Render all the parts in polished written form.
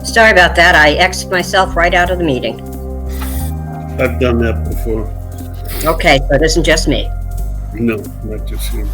Sorry about that. I X'd myself right out of the meeting. I've done that before. Okay, so it isn't just me. No, not just you.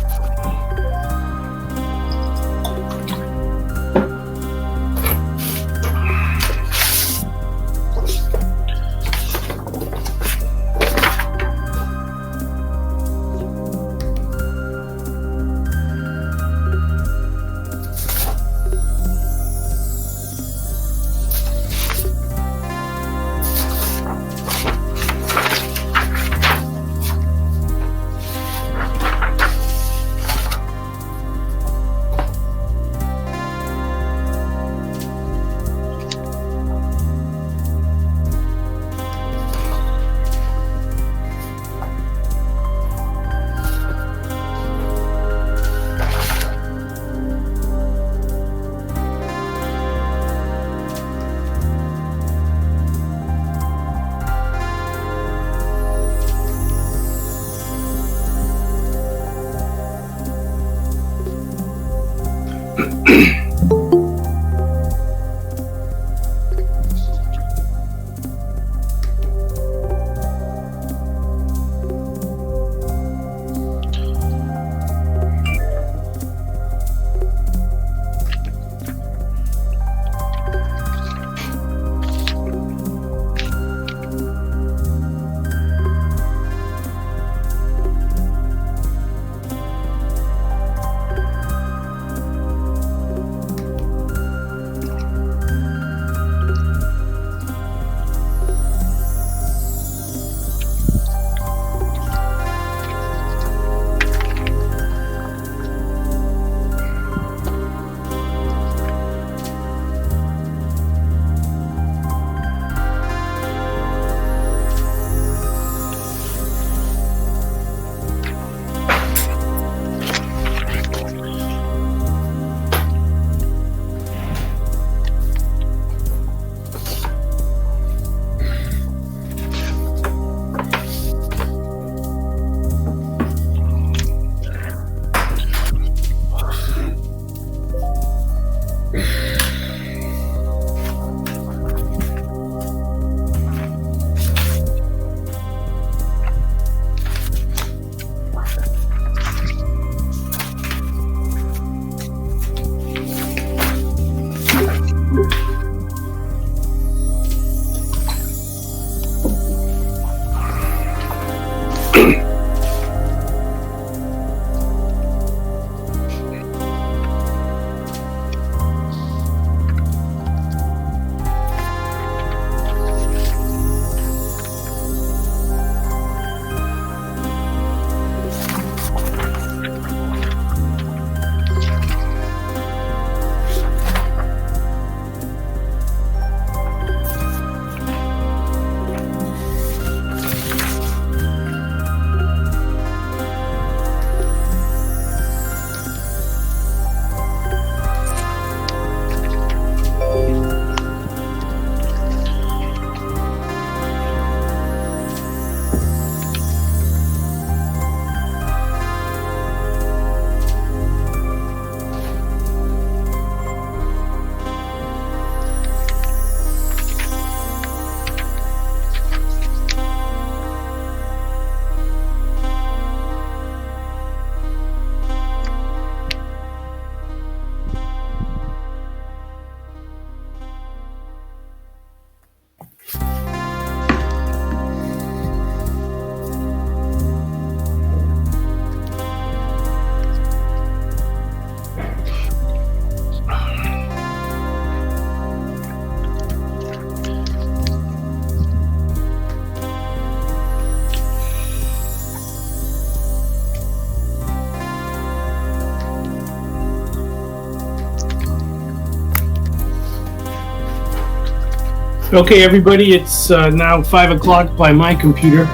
Okay, everybody, it's now 5 o'clock by my computer.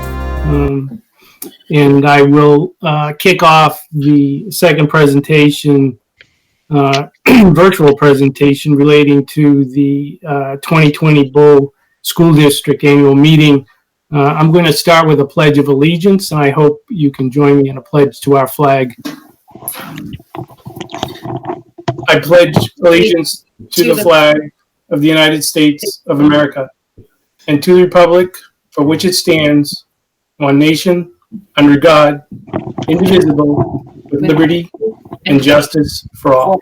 And I will kick off the second presentation, virtual presentation relating to the 2020 Bow School District Annual Meeting. I'm going to start with a Pledge of Allegiance, and I hope you can join me in a pledge to our flag. I pledge allegiance to the flag of the United States of America and to the republic for which it stands, one nation, under God, indivisible, with liberty and justice for all.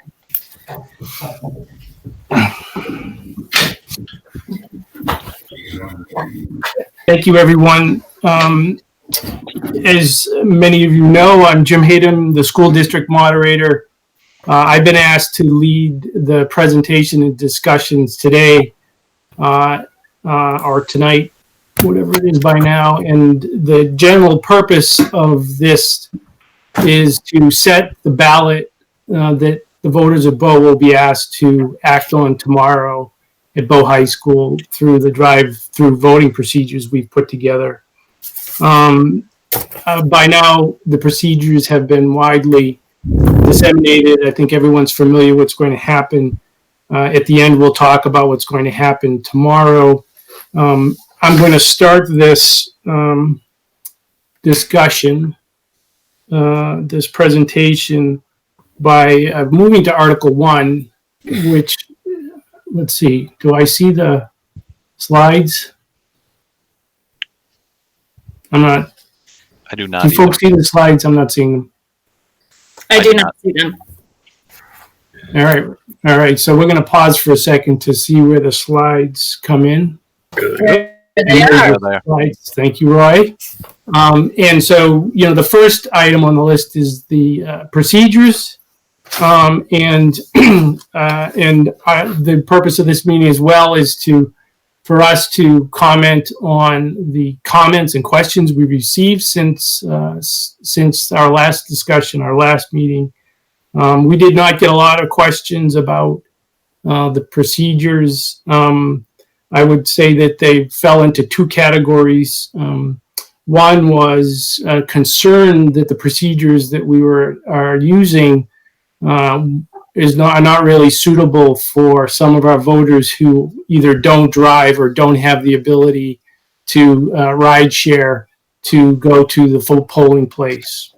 Thank you, everyone. As many of you know, I'm Jim Hayden, the school district moderator. I've been asked to lead the presentation and discussions today, or tonight, whatever it is by now. And the general purpose of this is to set the ballot that the voters of Bow will be asked to act on tomorrow at Bow High School through the drive-through voting procedures we've put together. By now, the procedures have been widely disseminated. I think everyone's familiar with what's going to happen. At the end, we'll talk about what's going to happen tomorrow. I'm going to start this discussion, this presentation, by moving to Article 1, which, let's see, do I see the slides? I do not. Do folks see the slides? I'm not seeing them. I do not see them. All right. So we're going to pause for a second to see where the slides come in. There they are. Slides. Thank you, Roy. And so, the first item on the list is the procedures. And the purpose of this meeting as well is for us to comment on the comments and questions we received since our last discussion, our last meeting. We did not get a lot of questions about the procedures. I would say that they fell into two categories. One was concern that the procedures that we are using are not really suitable for some of our voters who either don't drive or don't have the ability to ride share to go to the full polling place.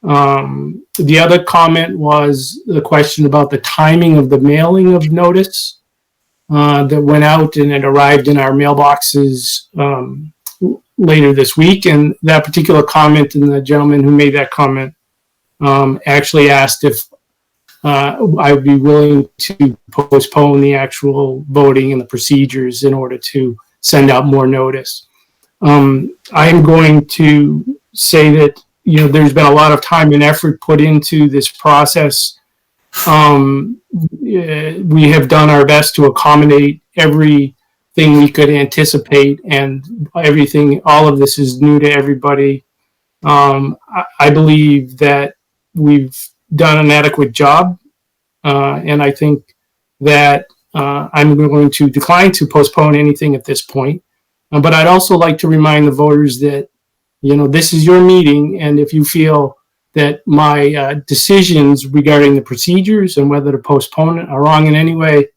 The other comment was the question about the timing of the mailing of notice that went out and it arrived in our mailboxes later this week. And that particular comment, and the gentleman who made that comment actually asked if I would be willing to postpone the actual voting and the procedures in order to send out more notice. I am going to say that, there's been a lot of time and effort put into this process. We have done our best to accommodate everything we could anticipate, and all of this is new to everybody. I believe that we've done an adequate job, and I think that I'm going to decline to postpone anything at this point. But I'd also like to remind the voters that, this is your meeting, and if you feel that my decisions regarding the procedures and whether to postpone it are wrong in any way,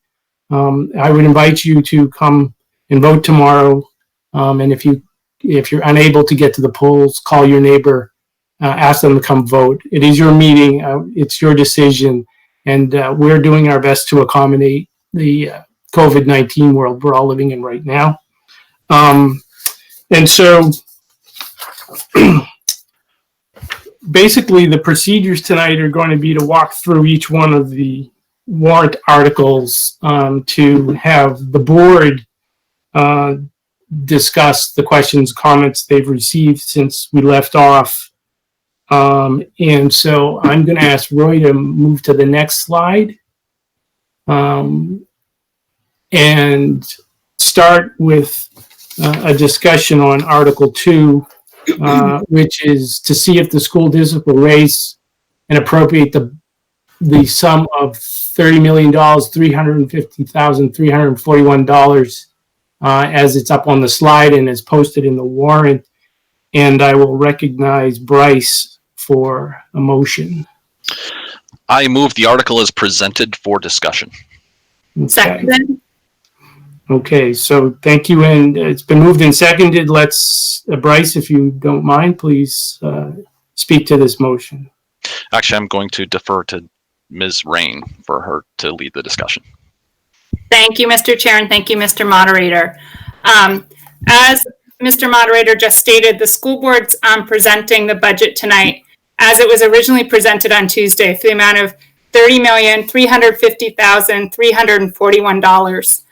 I would invite you to come and vote tomorrow. And if you're unable to get to the polls, call your neighbor, ask them to come vote. It is your meeting. It's your decision. And we're doing our best to accommodate the COVID-19 world we're all living in right now. And so basically the procedures tonight are going to be to walk through each one of the warrant articles to have the board discuss the questions, comments they've received since we left off. And so I'm going to ask Roy to move to the next slide and start with a discussion on Article 2, which is to see if the school district will raise and appropriate the sum of $30,350,341 as it's up on the slide and is posted in the warrant. and I will recognize Bryce for a motion. I move the article as presented for discussion. Okay. Seconded. Okay, so thank you, and it's been moved and seconded. Let's, Bryce, if you don't mind, please speak to this motion. Actually, I'm going to defer to Ms. Rain for her to lead the discussion. Thank you, Mr. Chair, and thank you, Mr. Moderator. As Mr. Moderator just stated, the school board's presenting the budget tonight as it was originally presented on Tuesday for the amount of $30,350,341.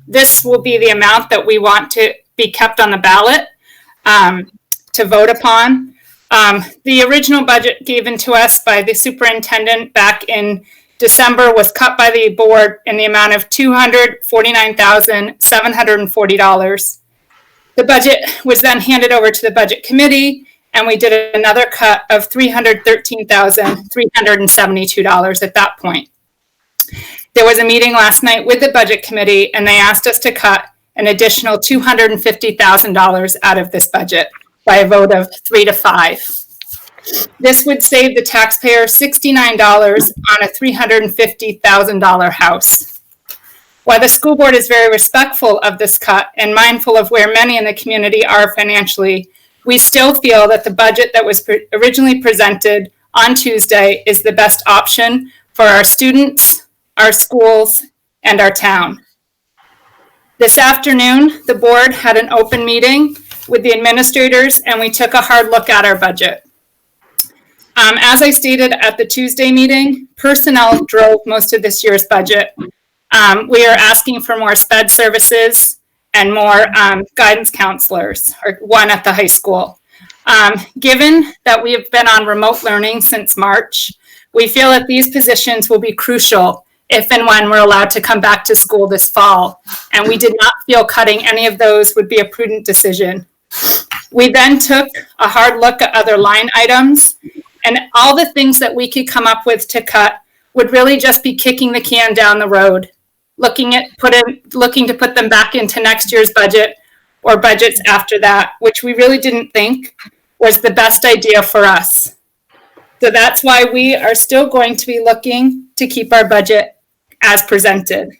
This will be the amount that we want to be kept on the ballot to vote upon. The original budget given to us by the superintendent back in December was cut by the board in the amount of $249,740. The budget was then handed over to the budget committee, and we did another cut of $313,372 at that point. There was a meeting last night with the budget committee, and they asked us to cut an additional $250,000 out of this budget by a vote of 3 to 5. This would save the taxpayer $69 on a $350,000 house. While the school board is very respectful of this cut and mindful of where many in the community are financially, we still feel that the budget that was originally presented on Tuesday is the best option for our students, our schools, and our town. This afternoon, the board had an open meeting with the administrators, and we took a hard look at our budget. As I stated at the Tuesday meeting, personnel drove most of this year's budget. We are asking for more SPED services and more guidance counselors, or one at the high school. Given that we have been on remote learning since March, we feel that these positions will be crucial if and when we're allowed to come back to school this fall. And we did not feel cutting any of those would be a prudent decision. We then took a hard look at other line items, and all the things that we could come up with to cut would really just be kicking the can down the road, looking to put them back into next year's budget or budgets after that, which we really didn't think was the best idea for us. So that's why we are still going to be looking to keep our budget as presented.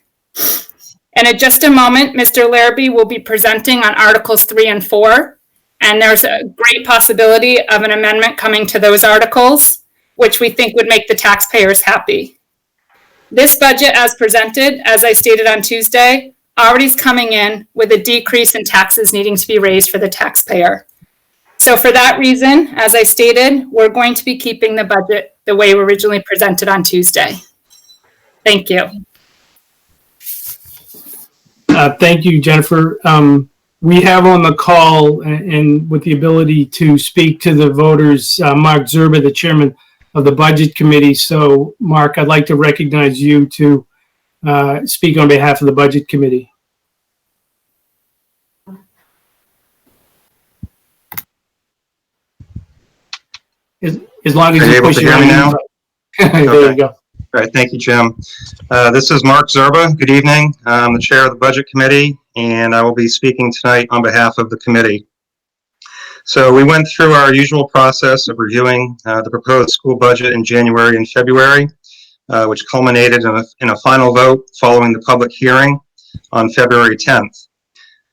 And in just a moment, Mr. Larrabee will be presenting on Articles 3 and 4. And there's a great possibility of an amendment coming to those articles, which we think would make the taxpayers happy. This budget as presented, as I stated on Tuesday, already is coming in with a decrease in taxes needing to be raised for the taxpayer. So for that reason, as I stated, we're going to be keeping the budget the way originally presented on Tuesday. Thank you. Thank you, Jennifer. We have on the call and with the ability to speak to the voters, Mark Zerba, the chairman of the budget committee. So, Mark, I'd like to recognize you to speak on behalf of the budget committee. As long as Are you able push to your hear me hand now? up. There Okay. you go. All right, thank you, Jim. This is Mark Zerba. Good evening. I'm the chair of the Budget Committee, and I will be speaking tonight on behalf of the committee. So we went through our usual process of reviewing the proposed school budget in January and February, which culminated in a final vote following the public hearing on February 10th.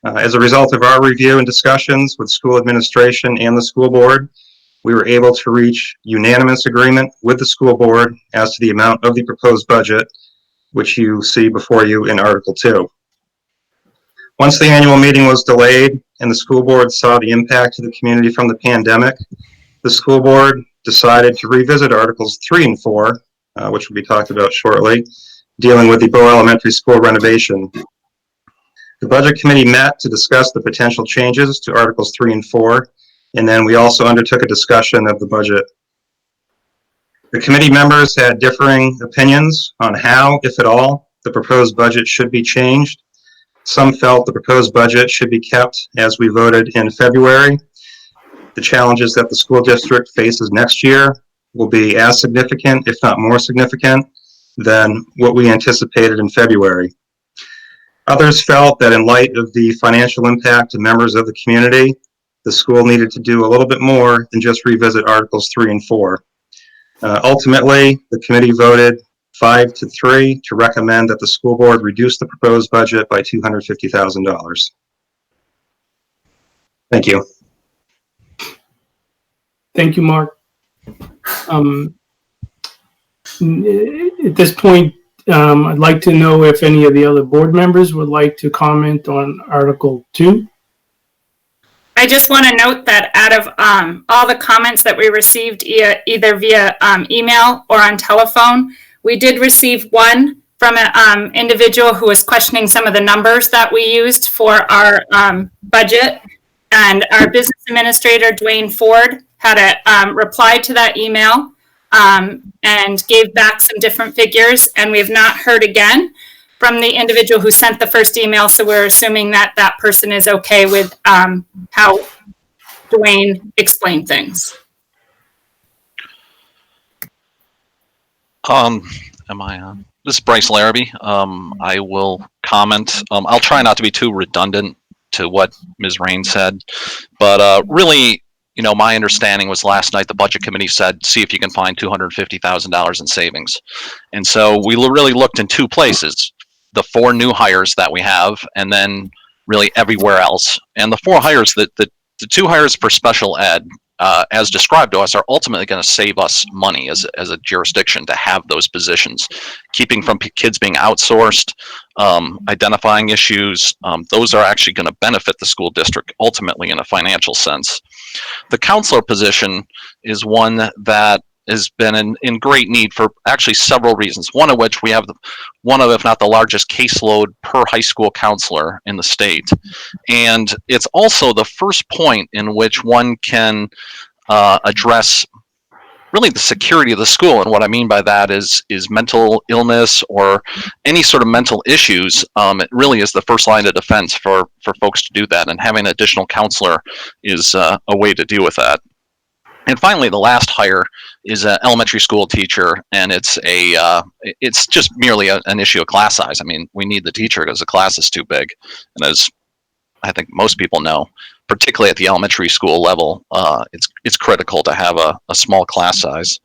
As a result of our review and discussions with school administration and the school board, we were able to reach unanimous agreement with the school board as to the amount of the proposed budget, which you see before you in Article 2. Once the annual meeting was delayed and the school board saw the impact to the community from the pandemic, the school board decided to revisit Articles 3 and 4, which will be talked about shortly, dealing with the Bow Elementary School renovation. The Budget Committee met to discuss the potential changes to Articles 3 and 4, and then we also undertook a discussion of the budget. The committee members had differing opinions on how, if at all, the proposed budget should be changed. Some felt the proposed budget should be kept as we voted in February. The challenges that the school district faces next year will be as significant, if not more significant, than what we anticipated in February. Others felt that in light of the financial impact to members of the community, the school needed to do a little bit more than just revisit Articles 3 and 4. Ultimately, the committee voted 5-3 to recommend that the school board reduce the proposed budget by $250,000. Thank you. Thank you, Mark. At this point, I'd like to know if any of the other board members would like to comment on Article 2. I just want to note that out of all the comments that we received either via email or on telephone, we did receive one from an individual who was questioning some of the numbers that we used for our budget. And our business administrator, Dwayne Ford, had a reply to that email and gave back some different figures. And we have not heard again from the individual who sent the first email. So we're assuming that that person is okay with how Dwayne explained things. Am I on? This is Bryce Larrabee. I will comment. I'll try not to be too redundant to what Ms. Rain said, but really, you know, my understanding was last night the budget committee said, see if you can find $250,000 in savings. And so we really looked in two places, the 4 new hires that we have, and then really everywhere else. And the 4 hires, the 2 hires for special ed, as described to us, are ultimately going to save us money as a jurisdiction to have those positions, keeping from kids being outsourced, identifying issues. Those are actually going to benefit the school district ultimately in a financial sense. The counselor position is one that has been in great need for actually several reasons, one of which we have one of, if not the largest caseload per high school counselor in the state. And it's also the first point in which one can address really the security of the school. And what I mean by that is mental illness or any sort of mental issues. It really is the first line of defense for folks to do that. And having an additional counselor is a way to deal with that. And finally, the last hire is an elementary school teacher, and it's just merely an issue of class size. I mean, we need the teacher because the class is too big, and as I think most people know, particularly at the elementary school level, it's critical to have a small class size.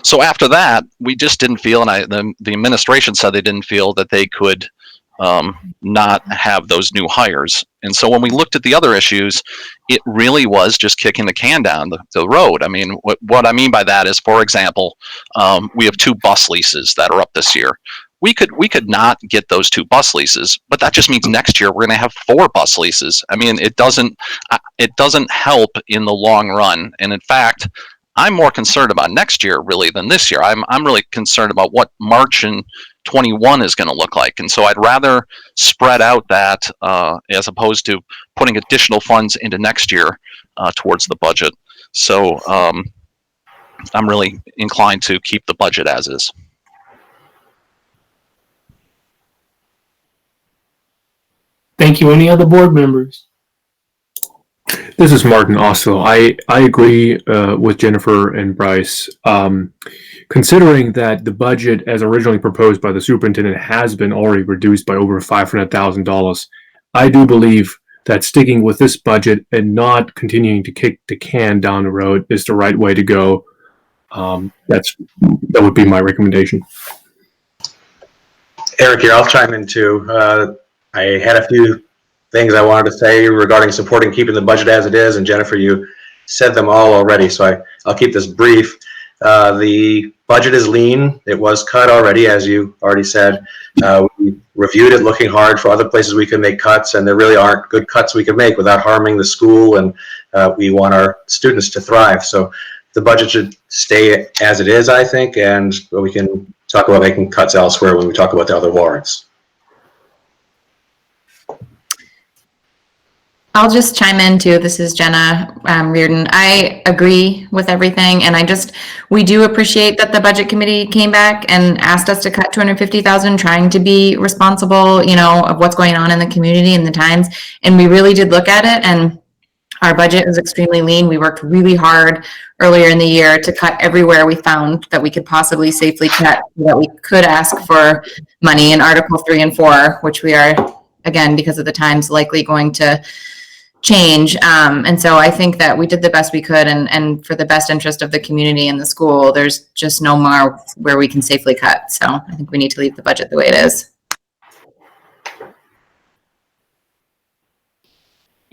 So after that, we just didn't feel, and the administration said they didn't feel that they could not have those new hires. And so when we looked at the other issues, it really was just kicking the can down the road. I mean, what I mean by that is, for example, we have 2 bus leases that are up this year. We could not get those 2 bus leases, but that just means next year we're going to have 4 bus leases. I mean, it doesn't help in the long run. And in fact, I'm more concerned about next year really than this year. I'm really concerned about what March and 21 is going to look like. And so I'd rather spread out that as opposed to putting additional funds into next year towards the budget. So I'm really inclined to keep the budget as is. Thank you. Any other board members? This is Martin also. I agree with Jennifer and Bryce. Considering that the budget as originally proposed by the superintendent has been already reduced by over $500,000, I do believe that sticking with this budget and not continuing to kick the can down the road is the right way to go. That would be my recommendation. Eric here, I'll chime in too. I had a few things I wanted to say regarding supporting keeping the budget as it is, and Jennifer, you said them all already, so I'll keep this brief. The budget is lean. It was cut already, as you already said. We reviewed it looking hard for other places we could make cuts, and there really aren't good cuts we could make without harming the school, and we want our students to thrive. So the budget should stay as it is, I think, and we can talk about making cuts elsewhere when we talk about the other warrants. I'll just chime in too. This is Jenna Reardon. I agree with everything, and we do appreciate that the budget committee came back and asked us to cut $250,000, trying to be responsible, you know, of what's going on in the community and the times. And we really did look at it, and our budget is extremely lean. We worked really hard earlier in the year to cut everywhere we found that we could possibly safely cut, so that we could ask for money in Article 3 and 4, which we are, again, because of the times, likely going to change. And so I think that we did the best we could, and for the best interest of the community and the school, there's just no more where we can safely cut. So I think we need to leave the budget the way it is.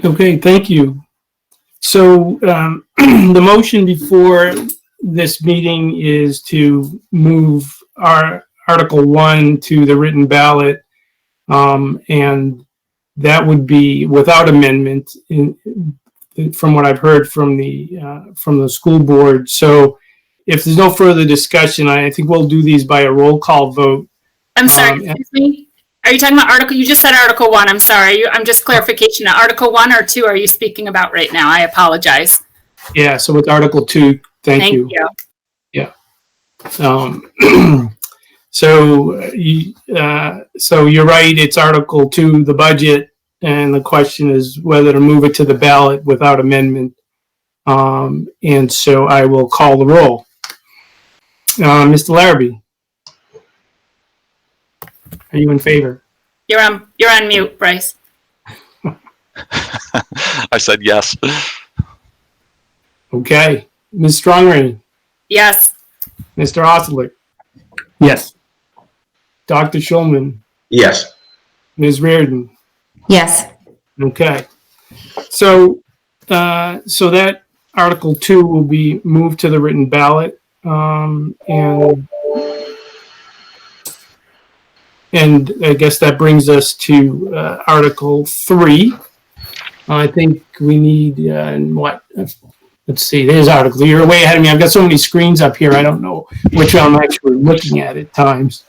Okay, thank you. So the motion before this meeting is to move our Article 1 to the written ballot, and that would be without amendment from what I've heard from the school board. So if there's no further discussion, I think we'll do these by a roll call vote. I'm sorry, excuse me. Are you talking about Article, you just said Article 1, I'm sorry. I'm just clarification. Article 1 or 2 are you speaking about right now? I apologize. Yeah, so it's Article 2. Thank you. Yeah. So you're right, it's Article 2, the budget, and the question is whether to move it to the ballot without amendment. And so I will call the roll. Mr. Larrabee, are you in favor? You're on mute, Bryce. I said yes. Okay. Ms. Strongrain, Yes. Mr. Osler, Yes. Dr. Schulman, Yes. Ms. Reardon. Yes. Okay. So that Article 2 will be moved to the written ballot. And I guess that brings us to Article 3. I think we need, let's see, there's Article. You're way ahead of me. I've got so many screens up here, I don't know which I'm actually looking at times.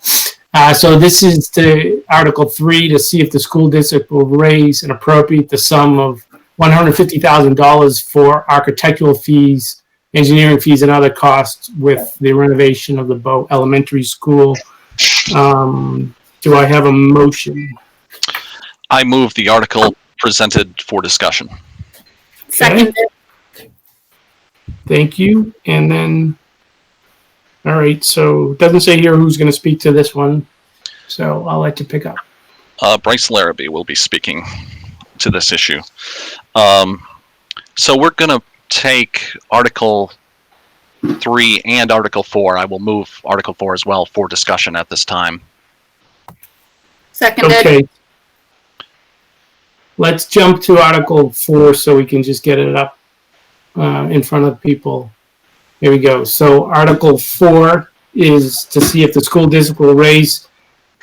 So this is the Article 3 to see if the school district will raise and appropriate the sum of $150,000 for architectural fees, engineering fees, and other costs with the renovation of the Bow Elementary School. Do I have a motion? I move the article presented for discussion. Seconded. Thank you. And then, all right, so it doesn't say here who's going to speak to this one, so I'll let you pick up. Bryce Larrabee will be speaking to this issue. So we're going to take Article 3 and Article 4. I will move Article 4 as well for discussion at this time. Seconded. Okay. Let's jump to Article 4 so we can just get it up in front of people. Here we go. So Article 4 is to see if the school district will raise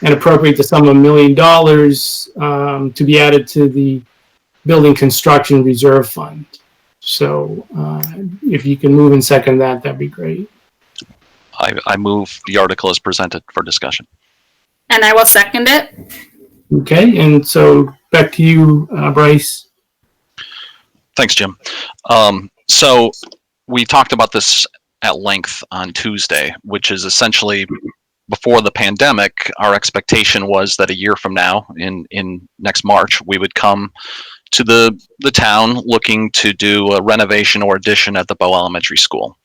and appropriate the sum of $1 million to be added to the Building Construction Reserve Fund. So if you can move and second that, that'd be great. I move the article as presented for discussion. And I will second it. Okay, and so back to you, Bryce. Thanks, Jim. So we talked about this at length on Tuesday, which is essentially before the pandemic, our expectation was that a year from now, in next March, we would come to the town looking to do a renovation or addition at the Bow Elementary School.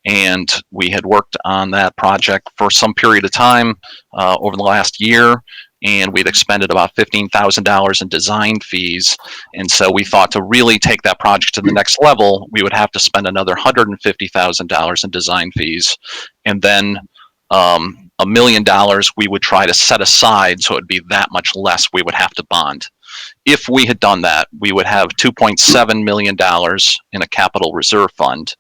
And we had worked on that project for some period of time over the last year, and we'd expended about $15,000 in design fees. And so we thought to really take that project to the next level, we would have to spend another $150,000 in design fees. And then $1 million we would try to set aside, so it would be that much less we would have to bond. If we had done that, we would have $2.7 million in a capital reserve fund,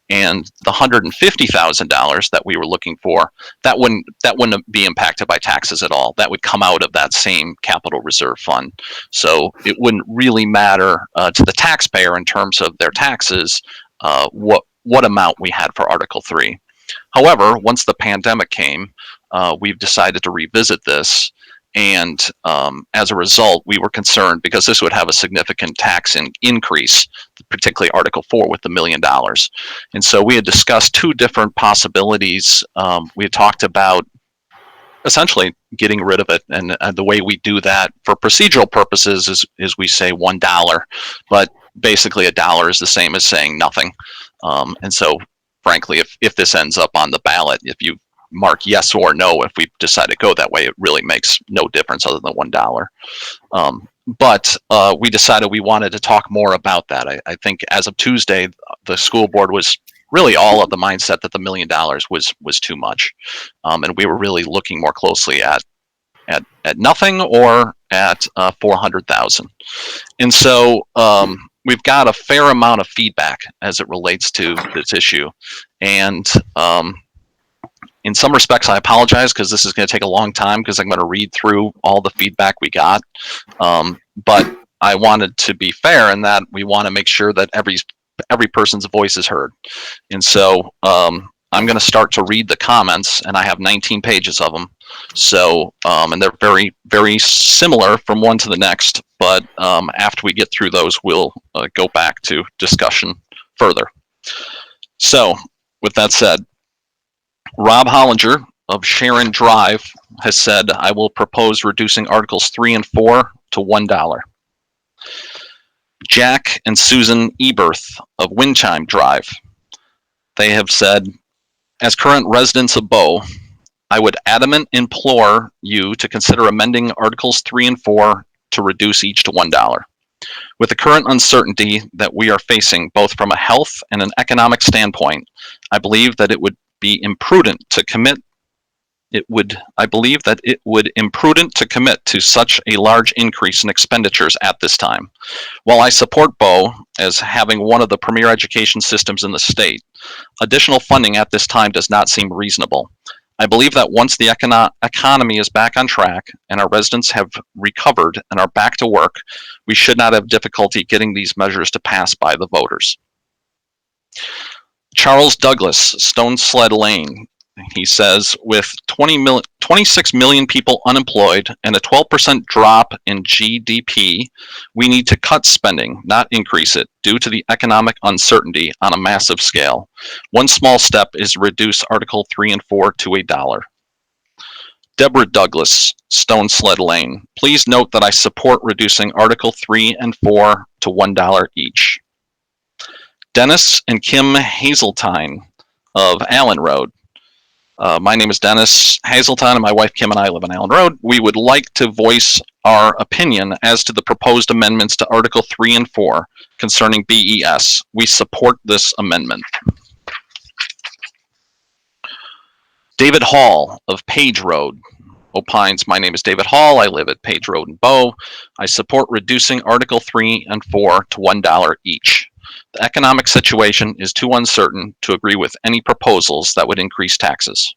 and the $150,000 that we were looking for, that wouldn't be impacted by taxes at all. That would come out of that same capital reserve fund. So it wouldn't really matter to the taxpayer in terms of their taxes what amount we had for Article 3. However, once the pandemic came, we've decided to revisit this. And as a result, we were concerned because this would have a significant tax increase, particularly Article 4 with the $1 million. And so we had discussed two different possibilities. We had talked about essentially getting rid of it. And the way we do that for procedural purposes is we say $1. But basically $1 is the same as saying nothing. And so, frankly, if this ends up on the ballot, if you mark yes or no, if we decide to go that way, it really makes no difference other than $1. but we decided we wanted to talk more about that. I think as of Tuesday, the school board was really all of the mindset that the $1 million was too much, and we were really looking more closely at nothing or at 400,000. And so we've got a fair amount of feedback as it relates to this issue, and in some respects, I apologize because this is going to take a long time because I'm going to read through all the feedback we got. But I wanted to be fair in that we want to make sure that every person's voice is heard. And so I'm going to start to read the comments, and I have 19 pages of them. So, and they're very, very similar from one to the next. But after we get through those, we'll go back to discussion further. So, with that said, Rob Hollinger of Sharon Drive has said, I will propose reducing Articles 3 and 4 to $1. Jack and Susan Eberth of Windchime Drive, they have said, as current residents of Bow, I would adamant implore you to consider amending Articles 3 and 4 to reduce each to $1. With the current uncertainty that we are facing, both from a health and an economic standpoint, I believe that it would be imprudent to commit. I believe that it would imprudent to commit to such a large increase in expenditures at this time. While I support Bow as having one of the premier education systems in the state, additional funding at this time does not seem reasonable. I believe that once the economy is back on track and our residents have recovered and are back to work, we should not have difficulty getting these measures to pass by the voters. Charles Douglas, Stone Sled Lane, he says, with 26 million people unemployed and a 12% drop in GDP, we need to cut spending, not increase it, due to the economic uncertainty on a massive scale. One small step is reduce Article 3 and 4 to $1. Deborah Douglas, Stone Sled Lane, please note that I support reducing Article 3 and 4 to $1 each. Dennis and Kim Hazeltine of Allen Road. My name is Dennis Hazeltine, and my wife Kim and I live on Allen Road. We would like to voice our opinion as to the proposed amendments to Article 3 and 4 concerning BES. We support this amendment. David Hall of Page Road opines, my name is David Hall. I live at Page Road in Bow. I support reducing Article 3 and 4 to $1 each. The economic situation is too uncertain to agree with any proposals that would increase taxes.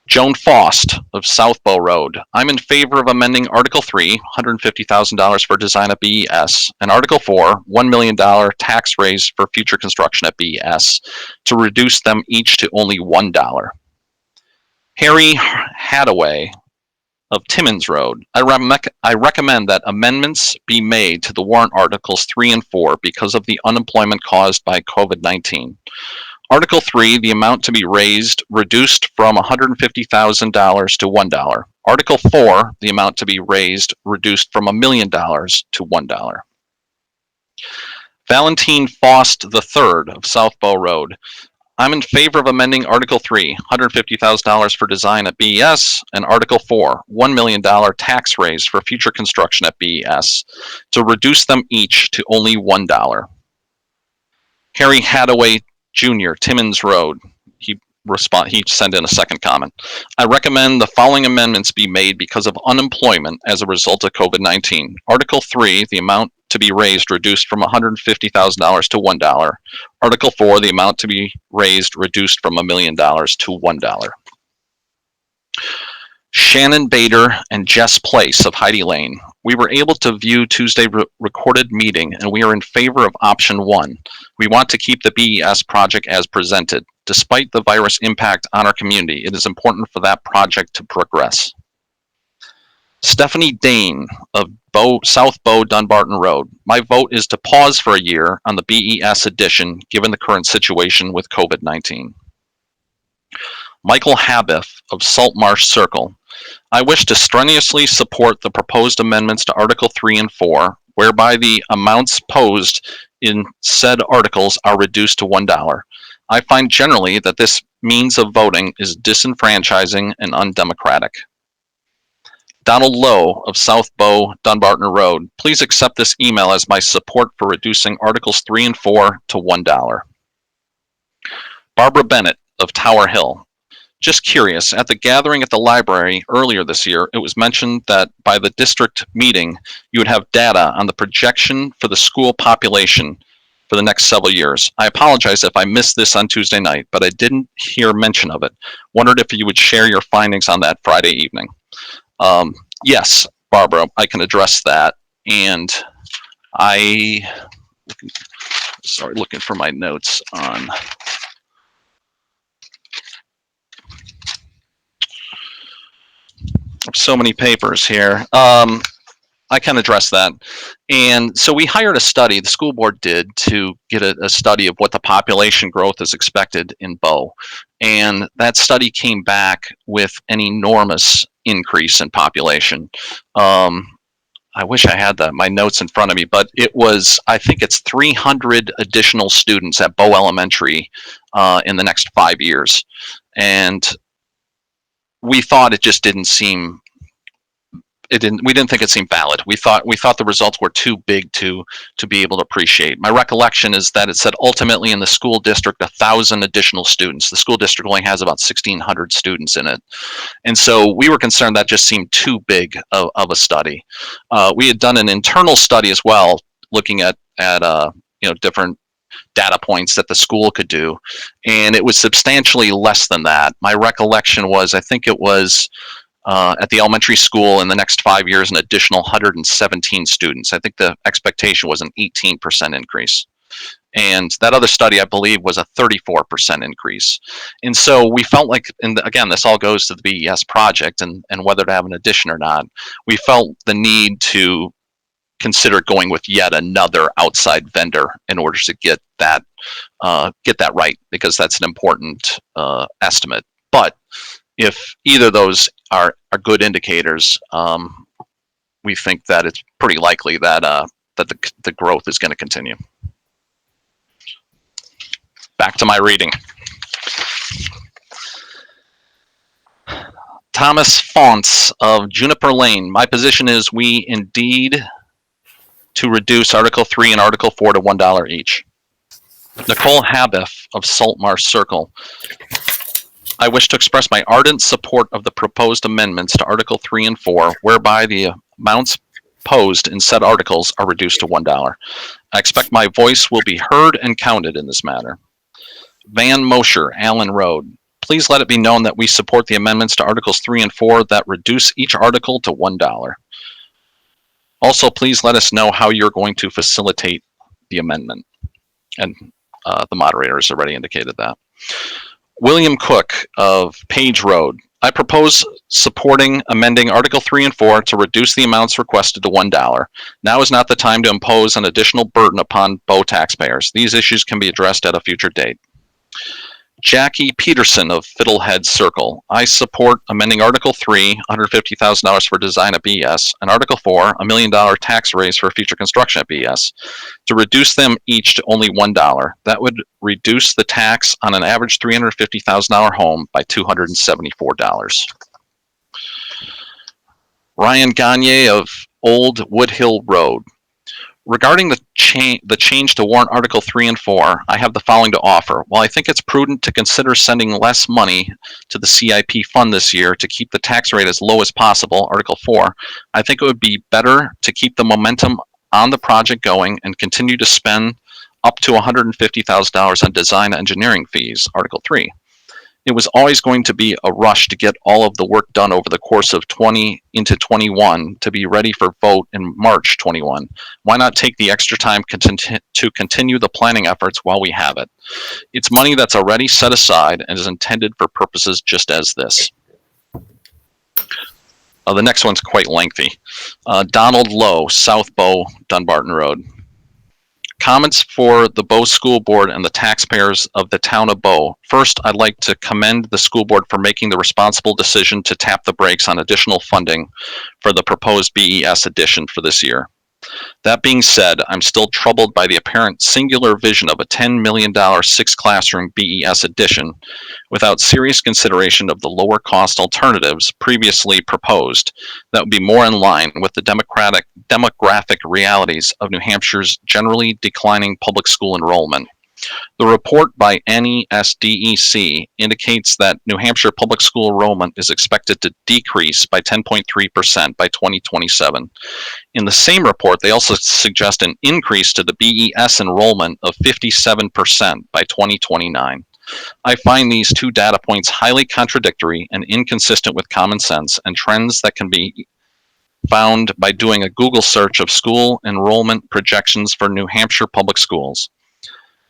Joan Faust of South Bow Road. I'm in favor of amending Article 3, $150,000 for design at BES, and Article 4, $1 million tax raise for future construction at BES, to reduce them each to only $1. Harry Hadaway of Timmins Road. I recommend that amendments be made to the warrant Articles 3 and 4 because of the unemployment caused by COVID-19. Article 3, the amount to be raised, reduced from $150,000 to $1. Article 4, the amount to be raised, reduced from $1 million to $1. Valentine Faust III of South Bow Road. I'm in favor of amending Article 3, $150,000 for design at BES, and Article 4, $1 million tax raise for future construction at BES, to reduce them each to only $1. Harry Hadaway Jr., Timmins Road. He sent in a second comment. I recommend the following amendments be made because of unemployment as a result of COVID-19. Article 3, the amount to be raised, reduced from $150,000 to $1. Article 4, the amount to be raised, reduced from $1 million to $1. Shannon Bader and Jess Place of Heidi Lane. We were able to view Tuesday recorded meeting, and we are in favor of option 1. We want to keep the BES project as presented. Despite the virus impact on our community, it is important for that project to progress. Stephanie Dane of South Bow Dunbarton Road. My vote is to pause for a year on the BES addition given the current situation with COVID-19. Michael Habiff of Salt Marsh Circle. I wish to strenuously support the proposed amendments to Article 3 and 4, whereby the amounts posed in said articles are reduced to $1. I find generally that this means of voting is disenfranchising and undemocratic. Donald Lowe of South Bow, Dunbarton Road. Please accept this email as my support for reducing Articles 3 and 4 to $1. Barbara Bennett of Tower Hill. Just curious, at the gathering at the library earlier this year, it was mentioned that by the district meeting, you would have data on the projection for the school population for the next several years. I apologize if I missed this on Tuesday night, but I didn't hear mention of it. Wondered if you would share your findings on that Friday evening. Yes, Barbara, I can address that. And looking for my notes on. So many papers here. I can address that. And so we hired a study, the school board did, to get a study of what the population growth is expected in Bow. And that study came back with an enormous increase in population. I wish I had my notes in front of me, but it was, I think it's 300 additional students at Bow Elementary in the next 5 years. And we thought it just didn't seem, we didn't think it seemed valid. We thought the results were too big to be able to appreciate. My recollection is that it said ultimately in the school district 1,000 additional students. The school district only has about 1,600 students in it, and so we were concerned that just seemed too big of a study. We had done an internal study as well, looking at different data points that the school could do, and it was substantially less than that. My recollection was, I think it was at the elementary school in the next 5 years, an additional 117 students. I think the expectation was an 18% increase. And that other study, I believe, was a 34% increase. And so we felt like, and again, this all goes to the BES project and whether to have an addition or not, we felt the need to consider going with yet another outside vendor in order to get that right, because that's an important estimate. But if either of those are good indicators, we think that it's pretty likely that the growth is going to continue. Back to my reading. Thomas Fonts of Juniper Lane. My position is we indeed to reduce Article 3 and Article 4 to $1 each. Nicole Habiff of Saltmarsh Circle. I wish to express my ardent support of the proposed amendments to Article 3 and 4, whereby the amounts posed in said articles are reduced to $1. I expect my voice will be heard and counted in this matter. Van Mosher, Allen Road. Please let it be known that we support the amendments to Articles 3 and 4 that reduce each article to $1. Also, please let us know how you're going to facilitate the amendment. And the moderator has already indicated that. William Cook of Page Road. I propose supporting amending Article 3 and 4 to reduce the amounts requested to $1. Now is not the time to impose an additional burden upon Bow taxpayers. These issues can be addressed at a future date. Jackie Peterson of Fiddlehead Circle. I support amending Article 3, $150,000 for design at BES, and Article 4, $1 million tax raise for future construction at BES, to reduce them each to only $1. That would reduce the tax on an average $350,000 home by $274. Ryan Gagne of Old Woodhill Road. Regarding the change to warrant Article 3 and 4, I have the following to offer. While I think it's prudent to consider sending less money to the CIP fund this year to keep the tax rate as low as possible, Article 4, I think it would be better to keep the momentum on the project going and continue to spend up to $150,000 on design engineering fees, Article 3. It was always going to be a rush to get all of the work done over the course of 20 into 21 to be ready for vote in March 21. Why not take the extra time to continue the planning efforts while we have it? It's money that's already set aside and is intended for purposes just as this. The next one's quite lengthy. Donald Lowe, South Bow, Dunbarton Road. Comments for the Bow School Board and the taxpayers of the town of Bow. First, I'd like to commend the school board for making the responsible decision to tap the brakes on additional funding for the proposed BES addition for this year. That being said, I'm still troubled by the apparent singular vision of a $10 million six-classroom BES addition without serious consideration of the lower-cost alternatives previously proposed that would be more in line with the demographic realities of New Hampshire's generally declining public school enrollment. The report by NESDEC indicates that New Hampshire public school enrollment is expected to decrease by 10.3% by 2027. In the same report, they also suggest an increase to the BES enrollment of 57% by 2029. I find these two data points highly contradictory and inconsistent with common sense and trends that can be found by doing a Google search of school enrollment projections for New Hampshire public schools.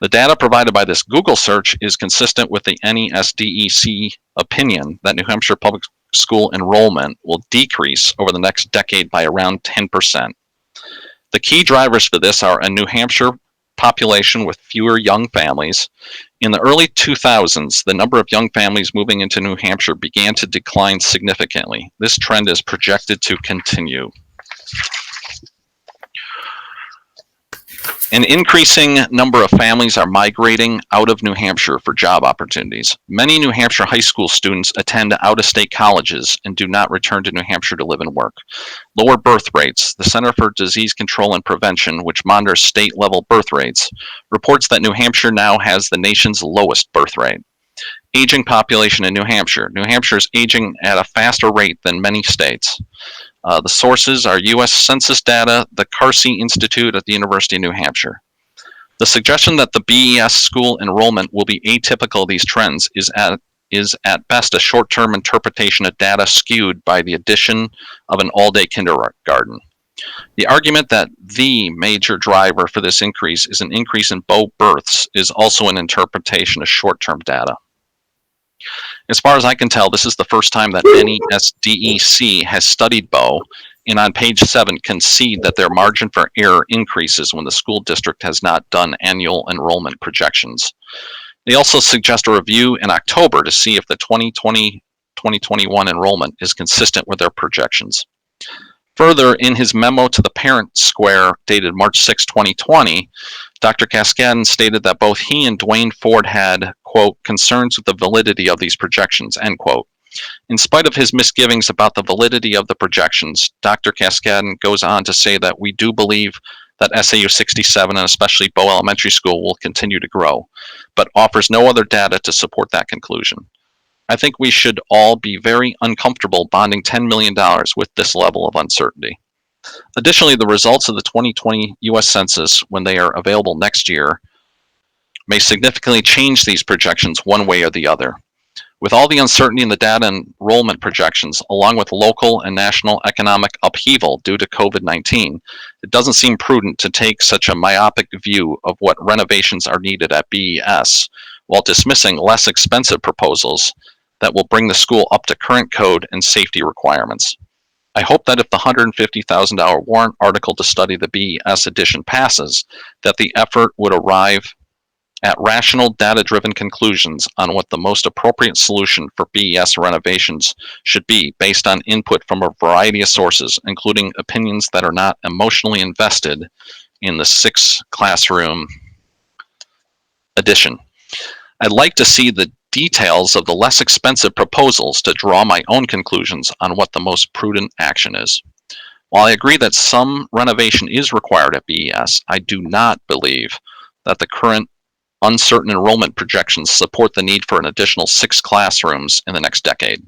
The data provided by this Google search is consistent with the NESDEC opinion that New Hampshire public school enrollment will decrease over the next decade by around 10%. The key drivers for this are a New Hampshire population with fewer young families. In the early 2000s, the number of young families moving into New Hampshire began to decline significantly. This trend is projected to continue. An increasing number of families are migrating out of New Hampshire for job opportunities. Many New Hampshire high school students attend out-of-state colleges and do not return to New Hampshire to live and work. Lower birth rates. The Center for Disease Control and Prevention, which monitors state-level birth rates, reports that New Hampshire now has the nation's lowest birth rate. Aging population in New Hampshire. New Hampshire is aging at a faster rate than many states. The sources are U.S. Census data, the Carsey Institute at the University of New Hampshire. The suggestion that the BES school enrollment will be atypical of these trends is at best a short-term interpretation of data skewed by the addition of an all-day kindergarten. The argument that the major driver for this increase is an increase in Bow births is also an interpretation of short-term data. As far as I can tell, this is the first time that NESDEC has studied Bow, and on page 7 concede that their margin for error increases when the school district has not done annual enrollment projections. They also suggest a review in October to see if the 2020-2021 enrollment is consistent with their projections. Further, in his memo to the Parent Square dated March 6, 2020, Dr. Cascadden stated that both he and Dwayne Ford had, quote, concerns with the validity of these projections, end quote. In spite of his misgivings about the validity of the projections, Dr. Cascadden goes on to say that we do believe that SAU 67 and especially Bow Elementary School will continue to grow, but offers no other data to support that conclusion. I think we should all be very uncomfortable bonding $10 million with this level of uncertainty. Additionally, the results of the 2020 U.S. Census, when they are available next year, may significantly change these projections one way or the other. With all the uncertainty in the data and enrollment projections, along with local and national economic upheaval due to COVID-19, it doesn't seem prudent to take such a myopic view of what renovations are needed at BES, while dismissing less expensive proposals that will bring the school up to current code and safety requirements. I hope that if the $150,000 warrant article to study the BES edition passes, that the effort would arrive at rational, data-driven conclusions on what the most appropriate solution for BES renovations should be based on input from a variety of sources, including opinions that are not emotionally invested in the 6-classroom addition. I'd like to see the details of the less expensive proposals to draw my own conclusions on what the most prudent action is. While I agree that some renovation is required at BES, I do not believe that the current uncertain enrollment projections support the need for an additional 6 classrooms in the next decade.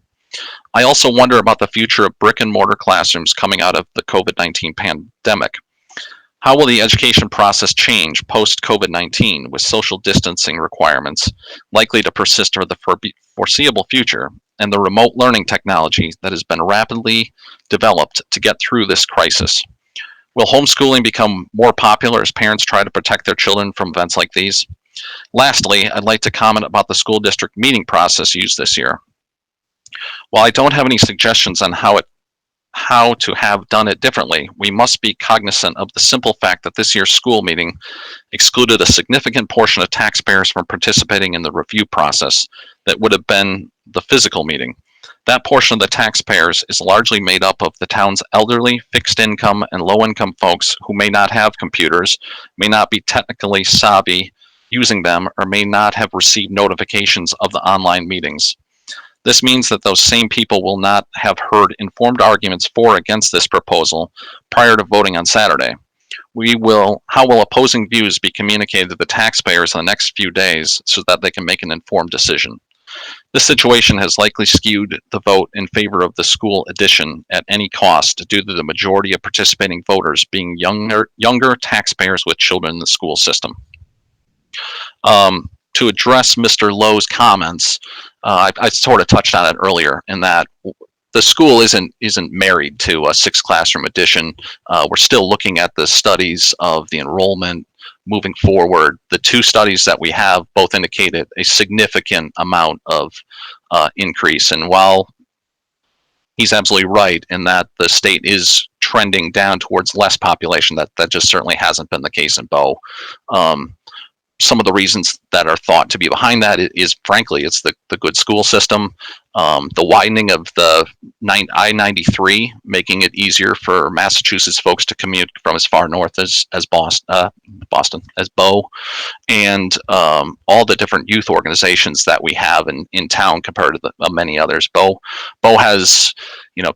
I also wonder about the future of brick and mortar classrooms coming out of the COVID-19 pandemic. How will the education process change post-COVID-19 with social distancing requirements likely to persist for the foreseeable future and the remote learning technology that has been rapidly developed to get through this crisis? Will homeschooling become more popular as parents try to protect their children from events like these? Lastly, I'd like to comment about the school district meeting process used this year. While I don't have any suggestions on how to have done it differently, we must be cognizant of the simple fact that this year's school meeting excluded a significant portion of taxpayers from participating in the review process that would have been the physical meeting. That portion of the taxpayers is largely made up of the town's elderly, fixed income, and low income folks who may not have computers, may not be technically savvy using them, or may not have received notifications of the online meetings. This means that those same people will not have heard informed arguments for or against this proposal prior to voting on Saturday. How will opposing views be communicated to the taxpayers in the next few days so that they can make an informed decision? This situation has likely skewed the vote in favor of the school addition at any cost due to the majority of participating voters being younger taxpayers with children in the school system. To address Mr. Lowe's comments, I sort of touched on it earlier in that the school isn't married to a 6 classroom addition. We're still looking at the studies of the enrollment moving forward. The 2 studies that we have both indicated a significant amount of increase. And while he's absolutely right in that the state is trending down towards less population, that just certainly hasn't been the case in Bow. Some of the reasons that are thought to be behind that is frankly, it's the good school system, the widening of the I-93, making it easier for Massachusetts folks to commute from as far north as Boston, as Bow, and all the different youth organizations that we have in town compared to the many others. Bow has,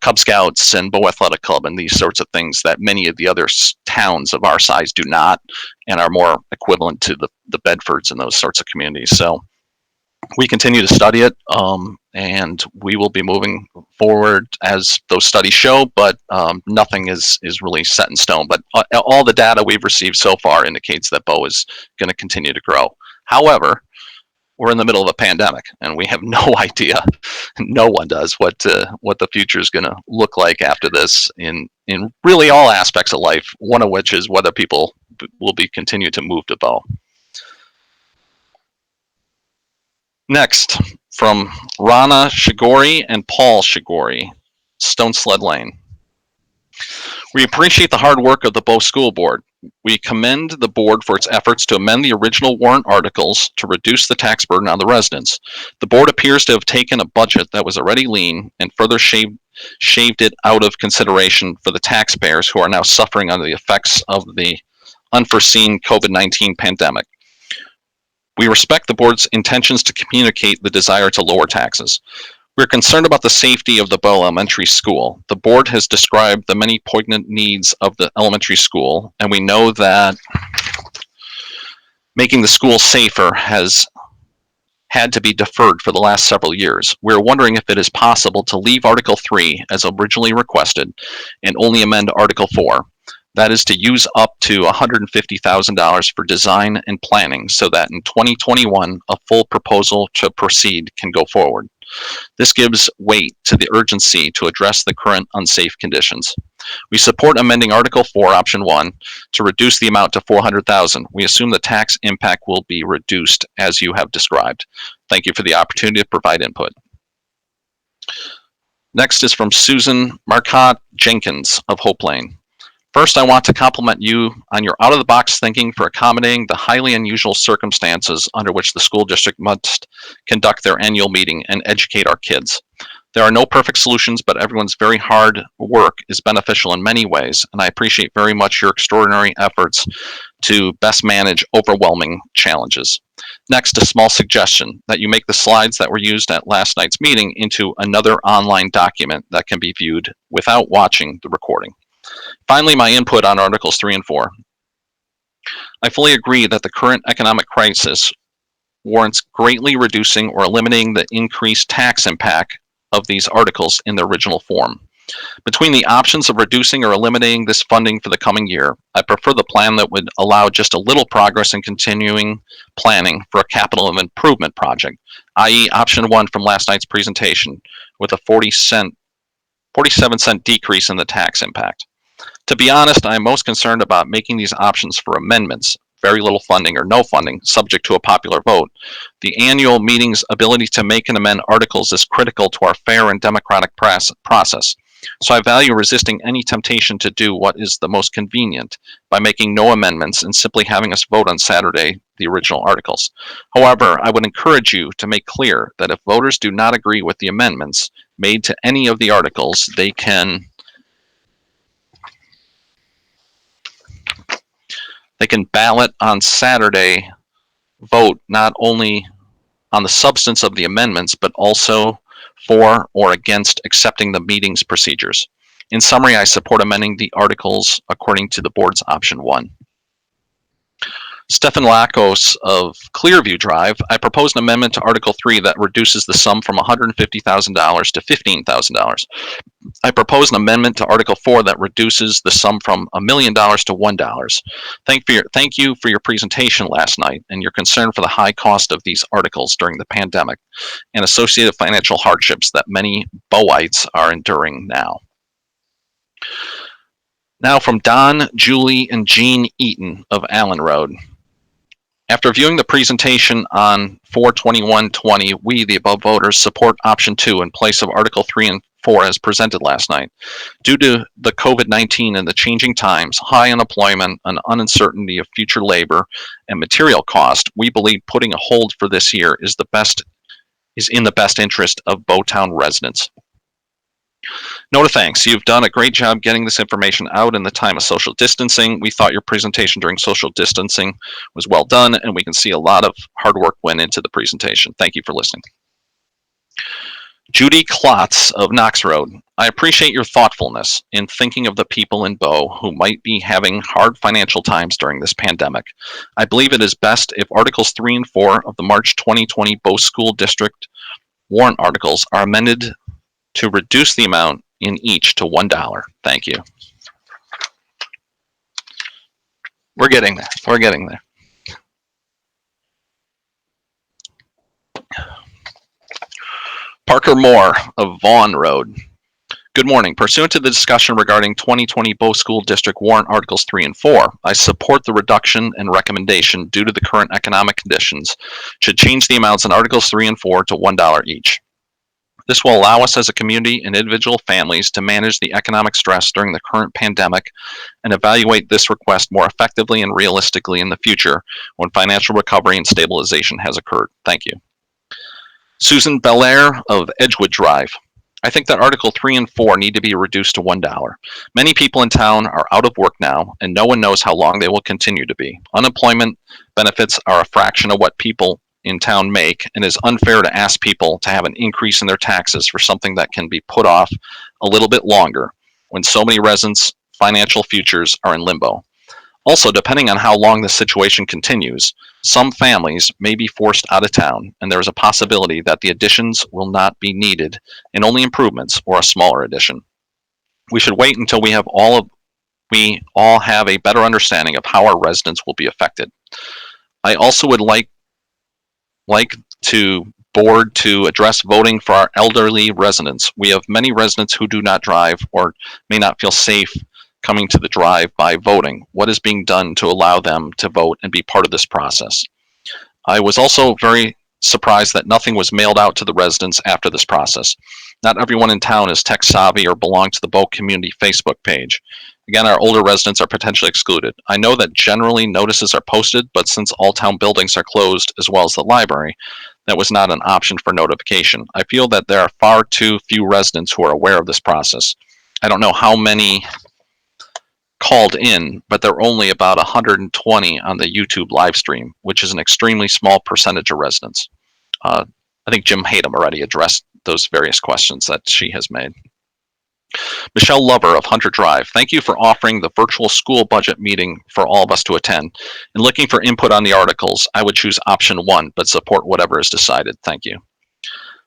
Cub Scouts and Bow Athletic Club and these sorts of things that many of the other towns of our size do not, and are more equivalent to the Bedfords and those sorts of communities. So we continue to study it, and we will be moving forward as those studies show, but nothing is really set in stone. But all the data we've received so far indicates that Bow is going to continue to grow. However, we're in the middle of a pandemic, and we have no idea, no one does, what the future is going to look like after this in really all aspects of life, one of which is whether people will be continue to move to Bow. Next, from Rana Shigori and Paul Shigori, Stone Sled Lane. We appreciate the hard work of the Bow School Board. We commend the board for its efforts to amend the original warrant articles to reduce the tax burden on the residents. The board appears to have taken a budget that was already lean and further shaved it out of consideration for the taxpayers who are now suffering under the effects of the unforeseen COVID-19 pandemic. We respect the board's intentions to communicate the desire to lower taxes. We're concerned about the safety of the Bow Elementary School. The board has described the many poignant needs of the elementary school, and we know that making the school safer has had to be deferred for the last several years. We're wondering if it is possible to leave Article 3 as originally requested and only amend Article 4. That is to use up to $150,000 for design and planning so that in 2021, a full proposal to proceed can go forward. This gives weight to the urgency to address the current unsafe conditions. We support amending Article 4, Option 1, to reduce the amount to $400,000. We assume the tax impact will be reduced as you have described. Thank you for the opportunity to provide input. Next is from Susan Marcotte Jenkins of Hope Lane. First, I want to compliment you on your out-of-the-box thinking for accommodating the highly unusual circumstances under which the school district must conduct their annual meeting and educate our kids. There are no perfect solutions, but everyone's very hard work is beneficial in many ways, and I appreciate very much your extraordinary efforts to best manage overwhelming challenges. Next, a small suggestion that you make the slides that were used at last night's meeting into another online document that can be viewed without watching the recording. Finally, my input on Articles 3 and 4. I fully agree that the current economic crisis warrants greatly reducing or eliminating the increased tax impact of these articles in their original form. Between the options of reducing or eliminating this funding for the coming year, I prefer the plan that would allow just a little progress in continuing planning for a capital improvement project, i.e. Option 1 from last night's presentation, with a 47-cent decrease in the tax impact. To be honest, I am most concerned about making these options for amendments, very little funding or no funding, subject to a popular vote. The annual meeting's ability to make and amend articles is critical to our fair and democratic process. So I value resisting any temptation to do what is the most convenient by making no amendments and simply having us vote on Saturday the original articles. However, I would encourage you to make clear that if voters do not agree with the amendments, made to any of the articles, they can ballot on Saturday, vote not only on the substance of the amendments, but also for or against accepting the meeting's procedures. In summary, I support amending the articles according to the board's option 1. Stefan Lakos of Clearview Drive, I propose an amendment to Article 3 that reduces the sum from $150,000 to $15,000. I propose an amendment to Article 4 that reduces the sum from $1 million to $1. Thank you for your presentation last night and your concern for the high cost of these articles during the pandemic and associated financial hardships that many Bowites are enduring now. Now from Don, Julie, and Jean Eaton of Allen Road. After viewing the presentation on 4/21/20, we, the above voters, support option 2 in place of Article 3 and 4 as presented last night. Due to the COVID-19 and the changing times, high unemployment, and uncertainty of future labor and material cost, we believe putting a hold for this year is in the best interest of Bowtown residents. Note of thanks. You've done a great job getting this information out in the time of social distancing. We thought your presentation during social distancing was well done, and we can see a lot of hard work went into the presentation. Thank you for listening. Judy Klotz of Knox Road. I appreciate your thoughtfulness in thinking of the people in Bow who might be having hard financial times during this pandemic. I believe it is best if Articles 3 and 4 of the March 2020 Bow School District warrant articles are amended to reduce the amount in each to $1. Thank you. We're getting there. We're getting there. Parker Moore of Vaughan Road. Good morning. Pursuant to the discussion regarding 2020 Bow School District warrant Articles 3 and 4, I support the reduction and recommendation due to the current economic conditions should change the amounts in Articles 3 and 4 to $1 each. This will allow us as a community and individual families to manage the economic stress during the current pandemic and evaluate this request more effectively and realistically in the future when financial recovery and stabilization has occurred. Thank you. Susan Belair of Edgewood Drive. I think that Article 3 and 4 need to be reduced to $1. Many people in town are out of work now, and no one knows how long they will continue to be. Unemployment benefits are a fraction of what people in town make, and is unfair to ask people to have an increase in their taxes for something that can be put off a little bit longer when so many residents' financial futures are in limbo. Also, depending on how long the situation continues, some families may be forced out of town, and there is a possibility that the additions will not be needed and only improvements or a smaller addition. We should wait until we all have a better understanding of how our residents will be affected. I also would like to board to address voting for our elderly residents. We have many residents who do not drive or may not feel safe coming to the drive by voting. What is being done to allow them to vote and be part of this process? I was also very surprised that nothing was mailed out to the residents after this process. Not everyone in town is tech savvy or belong to the Bow Community Facebook page. Again, our older residents are potentially excluded. I know that generally notices are posted, but since all town buildings are closed, as well as the library, that was not an option for notification. I feel that there are far too few residents who are aware of this process. I don't know how many called in, but there are only about 120 on the YouTube live stream, which is an extremely small percentage of residents. I think Jim Hatem already addressed those various questions that she has made. Michelle Lover of Hunter Drive, thank you for offering the virtual school budget meeting for all of us to attend. And looking for input on the articles, I would choose option 1, but support whatever is decided. Thank you.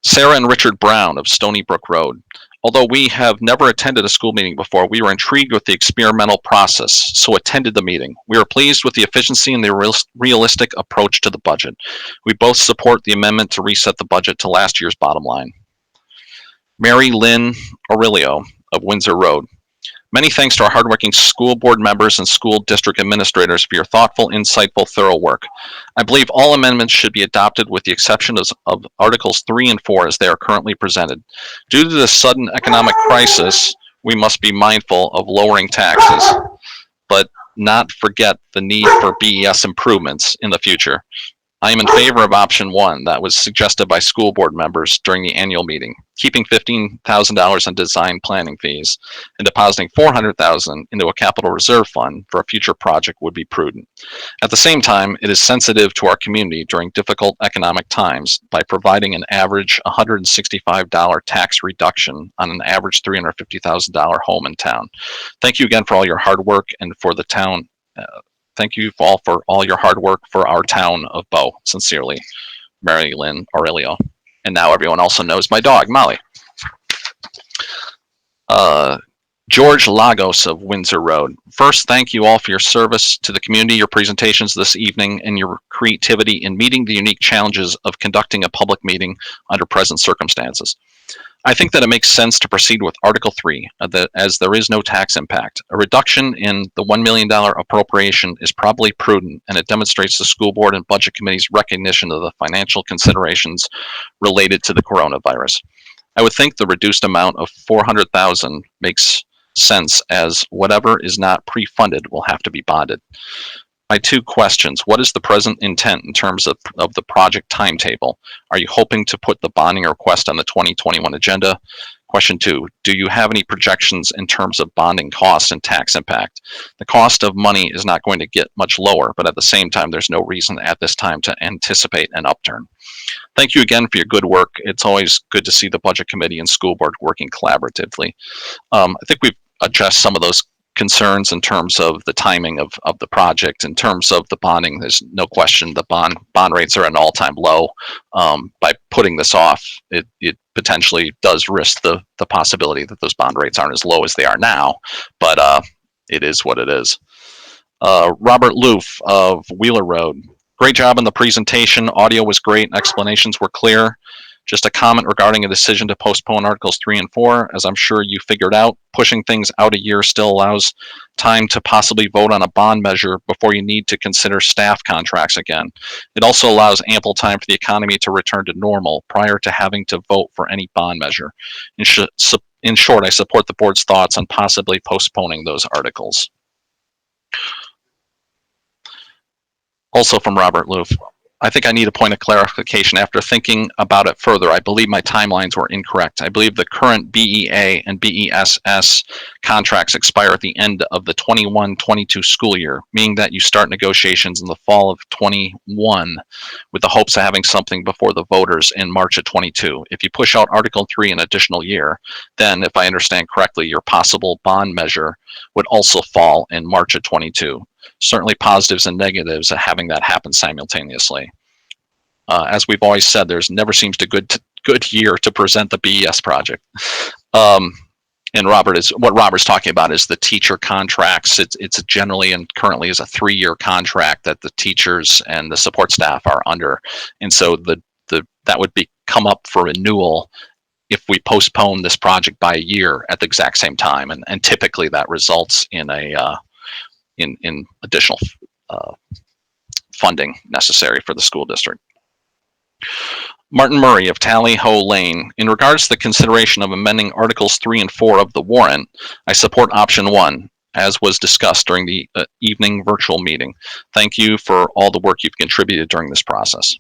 Sarah and Richard Brown of Stony Brook Road. Although we have never attended a school meeting before, we were intrigued with the experimental process, so attended the meeting. We are pleased with the efficiency and the realistic approach to the budget. We both support the amendment to reset the budget to last year's bottom line. Mary Lynn Aurelio of Windsor Road. Many thanks to our hardworking school board members and school district administrators for your thoughtful, insightful, thorough work. I believe all amendments should be adopted with the exception of Articles 3 and 4 as they are currently presented. Due to the sudden economic crisis, we must be mindful of lowering taxes, but not forget the need for BES improvements in the future. I am in favor of option 1 that was suggested by school board members during the annual meeting, keeping $15,000 in design planning fees and depositing $400,000 into a capital reserve fund for a future project would be prudent. At the same time, it is sensitive to our community during difficult economic times by providing an average $165 tax reduction on an average $350,000 home in town. Thank you again for all your hard work and for the town. Thank you all for all your hard work for our town of Bow. Sincerely, Mary Lynn Aurelio. And now everyone also knows my dog, Molly. George Lagos of Windsor Road. First, thank you all for your service to the community, your presentations this evening, and your creativity in meeting the unique challenges of conducting a public meeting under present circumstances. I think that it makes sense to proceed with Article 3, as there is no tax impact. A reduction in the $1 million appropriation is probably prudent, and it demonstrates the school board and budget committee's recognition of the financial considerations related to the coronavirus. I would think the reduced amount of $400,000 makes sense, as whatever is not pre-funded will have to be bonded. My two questions: what is the present intent in terms of the project timetable? Are you hoping to put the bonding request on the 2021 agenda? Question 2, do you have any projections in terms of bonding costs and tax impact? The cost of money is not going to get much lower, but at the same time, there's no reason at this time to anticipate an upturn. Thank you again for your good work. It's always good to see the budget committee and school board working collaboratively. I think we've addressed some of those concerns in terms of the timing of the project. In terms of the bonding, there's no question the bond rates are at an all-time low. By putting this off, it potentially does risk the possibility that those bond rates aren't as low as they are now, but it is what it is. Robert Loof of Wheeler Road. Great job on the presentation. Audio was great. Explanations were clear. Just a comment regarding a decision to postpone Articles 3 and 4. As I'm sure you figured out, pushing things out a year still allows time to possibly vote on a bond measure before you need to consider staff contracts again. It also allows ample time for the economy to return to normal prior to having to vote for any bond measure. In short, I support the board's thoughts on possibly postponing those articles. Also from Robert Loof. I think I need a point of clarification. After thinking about it further, I believe my timelines were incorrect. I believe the current BEA and BESS contracts expire at the end of the 21-22 school year, meaning that you start negotiations in the fall of 21 with the hopes of having something before the voters in March of 22. If you push out Article 3 an additional year, then if I understand correctly, your possible bond measure would also fall in March of 22. Certainly positives and negatives of having that happen simultaneously. As we've always said, there's never seems to good year to present the BES project. And what Robert's talking about is the teacher contracts. It's generally and currently is a 3-year contract that the teachers and the support staff are under, and so that would come up for renewal if we postpone this project by a year at the exact same time, and typically that results in in additional funding necessary for the school district. Martin Murray of Tally Ho Lane. In regards to the consideration of amending Articles 3 and 4 of the warrant, I support option 1, as was discussed during the evening virtual meeting. Thank you for all the work you've contributed during this process.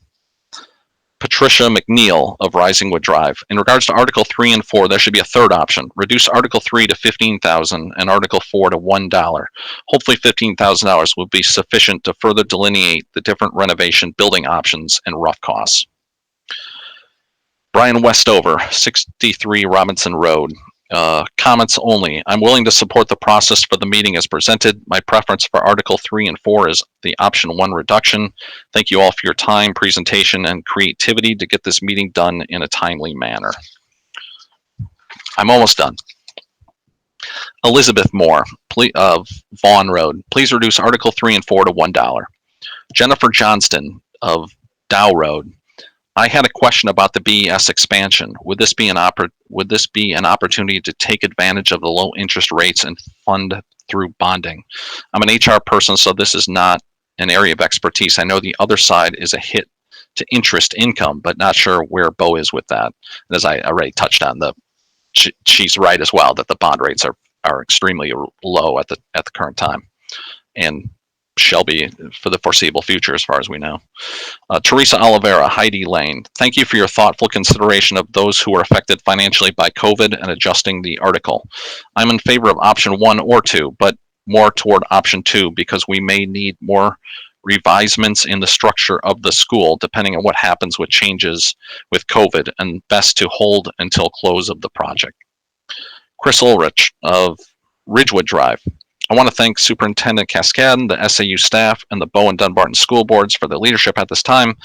Patricia McNeil of Risingwood Drive. In regards to Article 3 and 4, there should be a third option. Reduce Article 3 to $15,000 and Article 4 to $1. Hopefully $15,000 will be sufficient to further delineate the different renovation building options and rough costs. Brian Westover, 63 Robinson Road. Comments only. I'm willing to support the process for the meeting as presented. My preference for Article 3 and 4 is the option 1 reduction. Thank you all for your time, presentation, and creativity to get this meeting done in a timely manner. I'm almost done. Elizabeth Moore of Vaughn Road. Please reduce Article 3 and 4 to $1. Jennifer Johnston of Dow Road. I had a question about the BES expansion. Would this be an opportunity to take advantage of the low interest rates and fund through bonding? I'm an HR person, so this is not an area of expertise. I know the other side is a hit to interest income, but not sure where Bo is with that. As I already touched on, she's right as well that the bond rates are extremely low at the current time, and shall be for the foreseeable future as far as we know. Teresa Oliveira, Heidi Lane, thank you for your thoughtful consideration of those who were affected financially by COVID and adjusting the article. I'm in favor of option 1 or 2, but more toward option 2 because we may need more revisements in the structure of the school depending on what happens with changes with COVID, and best to hold until close of the project. Chris Ulrich of Ridgewood Drive. I want to thank Superintendent Cascadden, the SAU staff, and the Bow and Dunbarton school boards for their leadership at this time.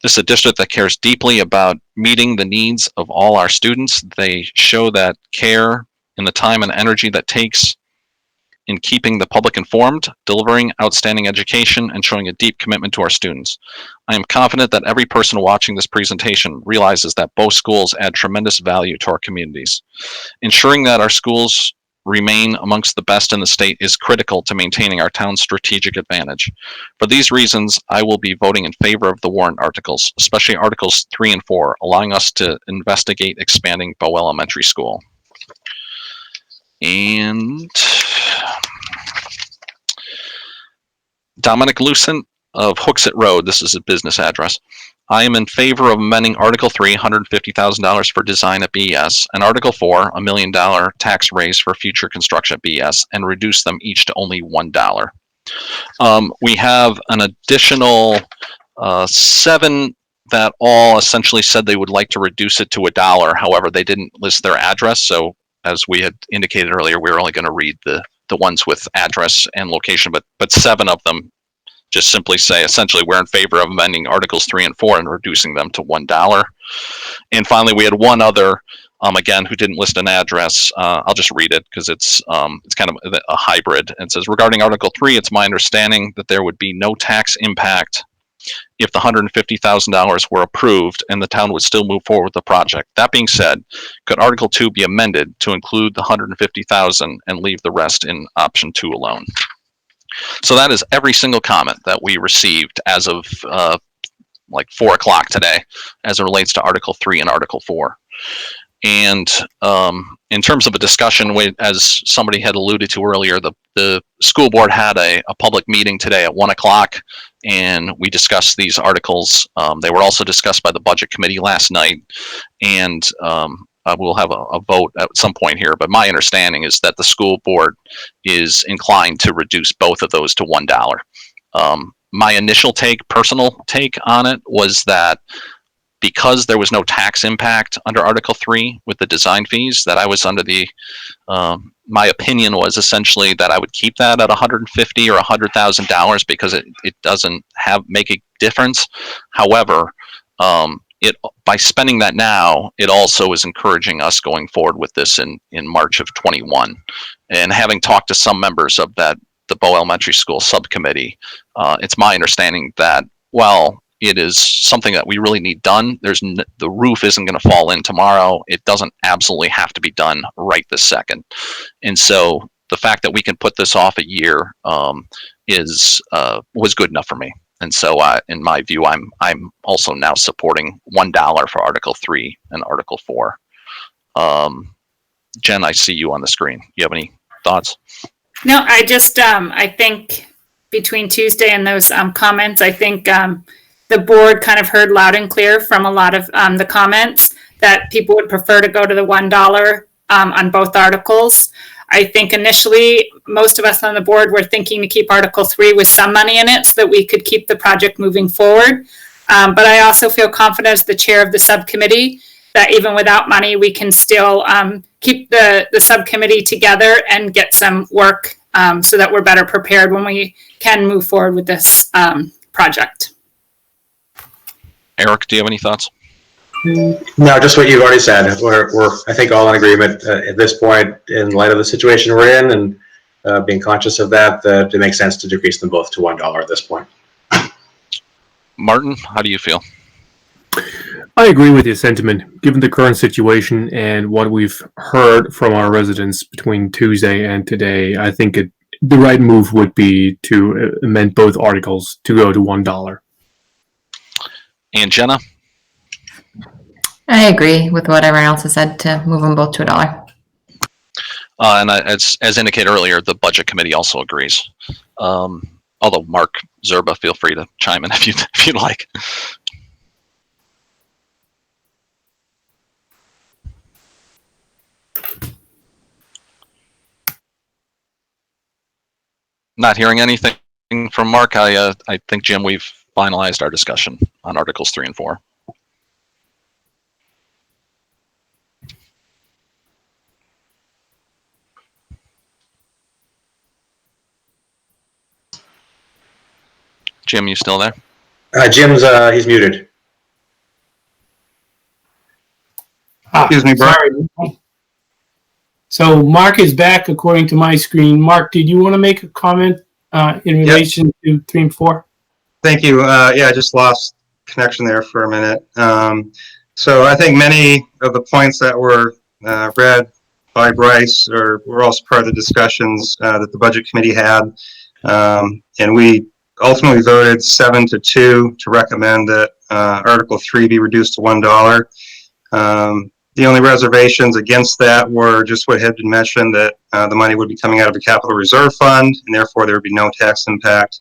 This is a district that cares deeply about meeting the needs of all our students. They show that care in the time and energy that takes in keeping the public informed, delivering outstanding education, and showing a deep commitment to our students. I am confident that every person watching this presentation realizes that both schools add tremendous value to our communities. Ensuring that our schools remain amongst the best in the state is critical to maintaining our town's strategic advantage. For these reasons, I will be voting in favor of the warrant articles, especially Articles 3 and 4, allowing us to investigate expanding Bow Elementary School. And Dominic Lucent of Hooksett Road, this is a business address. I am in favor of amending Article 3, $150,000 for design at BES, and Article 4, $1 million tax raise for future construction at BES, and reduce them each to only $1. We have an additional 7 that all essentially said they would like to reduce it to $1. However, they didn't list their address, so as we had indicated earlier, we were only going to read the ones with address and location, but 7 of them just simply say, essentially, we're in favor of amending Articles 3 and 4 and reducing them to $1. And finally, we had one other, again, who didn't list an address. I'll just read it because it's kind of a hybrid. It says, regarding Article 3, it's my understanding that there would be no tax impact if the $150,000 were approved and the town would still move forward with the project. That being said, could Article 2 be amended to include the $150,000 and leave the rest in option 2 alone? So that is every single comment that we received as of like 4 o'clock today as it relates to Article 3 and Article 4. And in terms of a discussion, as somebody had alluded to earlier, the school board had a public meeting today at 1 o'clock, and we discussed these articles. They were also discussed by the budget committee last night, and we'll have a vote at some point here. But my understanding is that the school board is inclined to reduce both of those to $1. My initial personal take on it was that because there was no tax impact under Article 3 with the design fees, that I was under my opinion was essentially that I would keep that at $150,000 or $100,000 because it doesn't make a difference. However, by spending that now, it also is encouraging us going forward with this in March of 21. And having talked to some members of the Bow Elementary School subcommittee, it's my understanding that, well, it is something that we really need done. The roof isn't going to fall in tomorrow. It doesn't absolutely have to be done right this second. And so the fact that we can put this off a year was good enough for me. And so in my view, I'm also now supporting $1 for Article 3 and Article 4. Jen, I see you on the screen. You have any thoughts? No, I just, I think between Tuesday and those comments, I think the board kind of heard loud and clear from a lot of the comments that people would prefer to go to the $1 on both articles. I think initially, most of us on the board were thinking to keep Article 3 with some money in it so that we could keep the project moving forward. But I also feel confident as the chair of the subcommittee that even without money, we can still keep the subcommittee together and get some work so that we're better prepared when we can move forward with this project. Eric, do you have any thoughts? No, just what you've already said. We're I think, all in agreement at this point in light of the situation we're in and being conscious of that it makes sense to decrease them both to $1 at this point. Martin, how do you feel? I agree with your sentiment. Given the current situation and what we've heard from our residents between Tuesday and today, I think the right move would be to amend both articles to go to $1. And Jenna? I agree with what everyone else has said to move them both to $1. And as indicated earlier, the budget committee also agrees. Although Mark Zerba, feel free to chime in if you'd like. Not hearing anything from Mark. I think, Jim, we've finalized our discussion on Articles 3 and 4. Jim, you still there? Jim's he's muted. Excuse me, Brian. Sorry. So Mark is back according to my screen. Mark, did you want to make a comment in relation to 3 and 4? Thank you. Yeah, I just lost connection there for a minute. So I think many of the points that were read by Bryce were also part of the discussions that the Budget Committee had. And we ultimately voted 7-2 to recommend that Article 3 be reduced to $1. The only reservations against that were just what had been mentioned, that the money would be coming out of the Capital Reserve Fund, and therefore there would be no tax impact.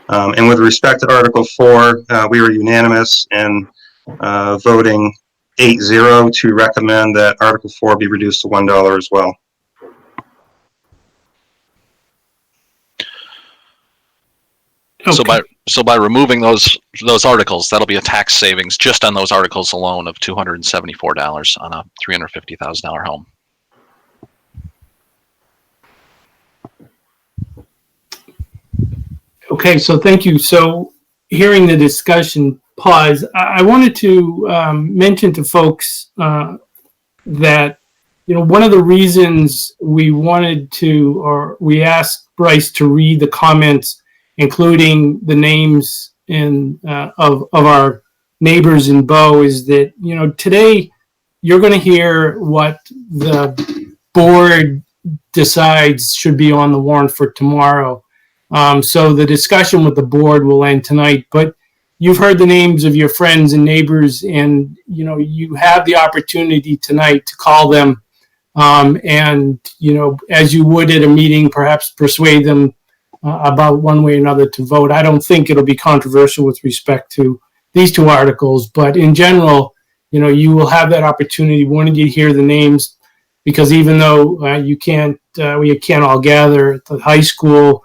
And with respect to Article 4, we were unanimous in voting 8-0 to recommend that Article 4 be reduced to $1 as well. Okay. So by removing those articles, that'll be a tax savings just on those articles alone of $274 on a $350,000 home. Okay, so thank you. So hearing the discussion pause, I wanted to mention to folks that, one of the reasons we wanted to, or we asked Bryce to read the comments, including the names of our neighbors in Bow, is that, today you're going to hear what the board decides should be on the warrant for tomorrow. So the discussion with the board will end tonight, but you've heard the names of your friends and neighbors, and, you have the opportunity tonight to call them, and, as you would at a meeting, perhaps persuade them about one way or another to vote. I don't think it'll be controversial with respect to these two articles, but in general, you will have that opportunity. We wanted you to hear the names, because even though we can't all gather at the high school,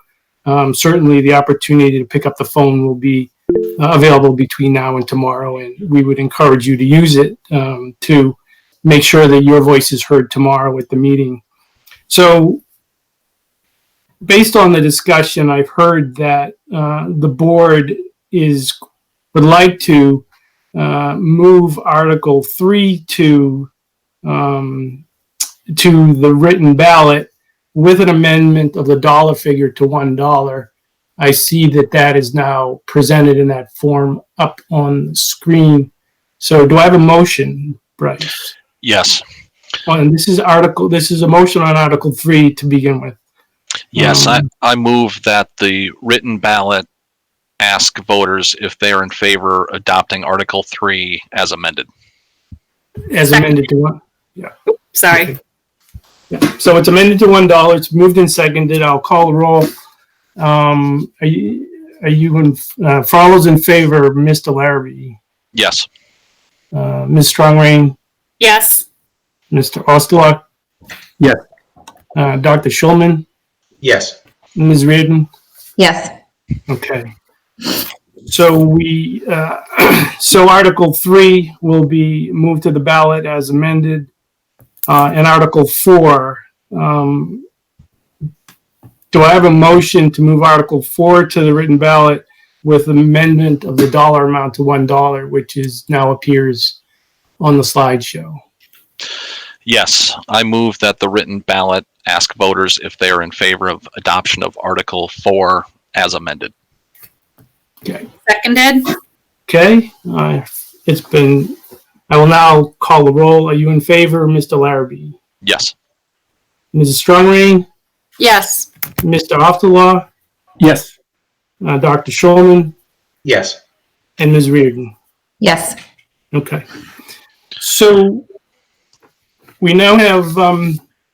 certainly the opportunity to pick up the phone will be available between now and tomorrow, and we would encourage you to use it to make sure that your voice is heard tomorrow at the meeting. So based on the discussion, I've heard that the board would like to move Article 3 to the written ballot with an amendment of the dollar figure to $1. I see that is now presented in that form up on the screen. So do I have a motion, Bryce? Yes. And this is a motion on Article 3 to begin with. Yes, I move that the written ballot ask voters if they are in favor adopting Article 3 as amended. As amended to what? Yeah. Sorry. Okay. Yeah. So it's amended to $1. It's moved and seconded. I'll call the roll. Are you in, for all those in favor, Mr. Larrabee? Yes. Ms. Strongrain? Yes. Mr. Osterlock? Yes. Dr. Schulman? Yes. Ms. Reardon? Yes. Okay. So so Article 3 will be moved to the ballot as amended. And Article 4, do I have a motion to move Article 4 to the written ballot with amendment of the dollar amount to $1, which now appears on the slideshow? Yes, I move that the written ballot ask voters if they are in favor of adoption of Article 4 as amended. Okay. Seconded. Okay. I will now call the roll. Are you in favor, Mr. Larrabee? Yes. Mrs. Strongrain? Yes. Mr. Osterlaw? Yes. Dr. Schulman? Yes. And Ms. Reardon? Yes. Okay. So we now have,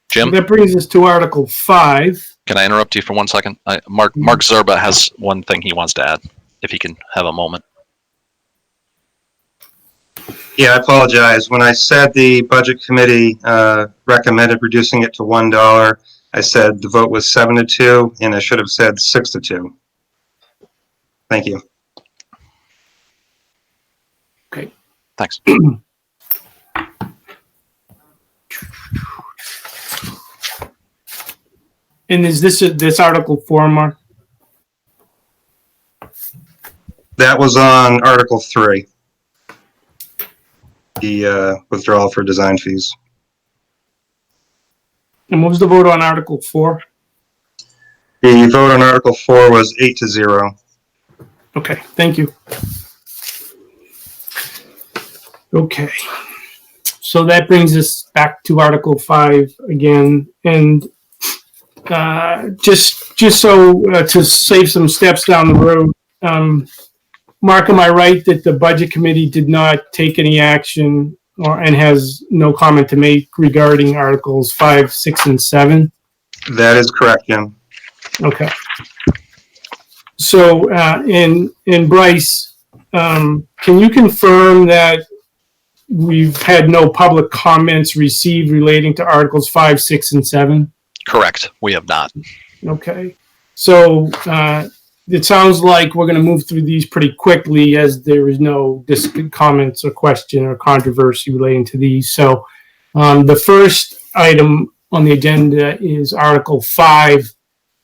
Jim? that brings us to Article 5. Can I interrupt you for 1 second? Mark Zerba has one thing he wants to add, if he can have a moment. Yeah, I apologize. When I said the budget committee recommended reducing it to $1, I said the vote was 7-2, and I should have said 6-2. Thank you. Okay. Thanks. And is this Article 4, Mark? That was on Article 3. The withdrawal for design fees. And what was the vote on Article 4? The vote on Article 4 was 8-0. Okay, thank you. Okay. So that brings us back to Article 5 again. And just so to save some steps down the road, Mark, am I right that the Budget Committee did not take any action and has no comment to make regarding Articles 5, 6, and 7? That is correct, Jim. Okay. So, in Bryce, can you confirm that we've had no public comments received relating to Articles 5, 6, and 7? Correct. We have not. Okay. So, it sounds like we're going to move through these pretty quickly as there is no comments or question or controversy relating to these. So, the first item on the agenda is Article 5,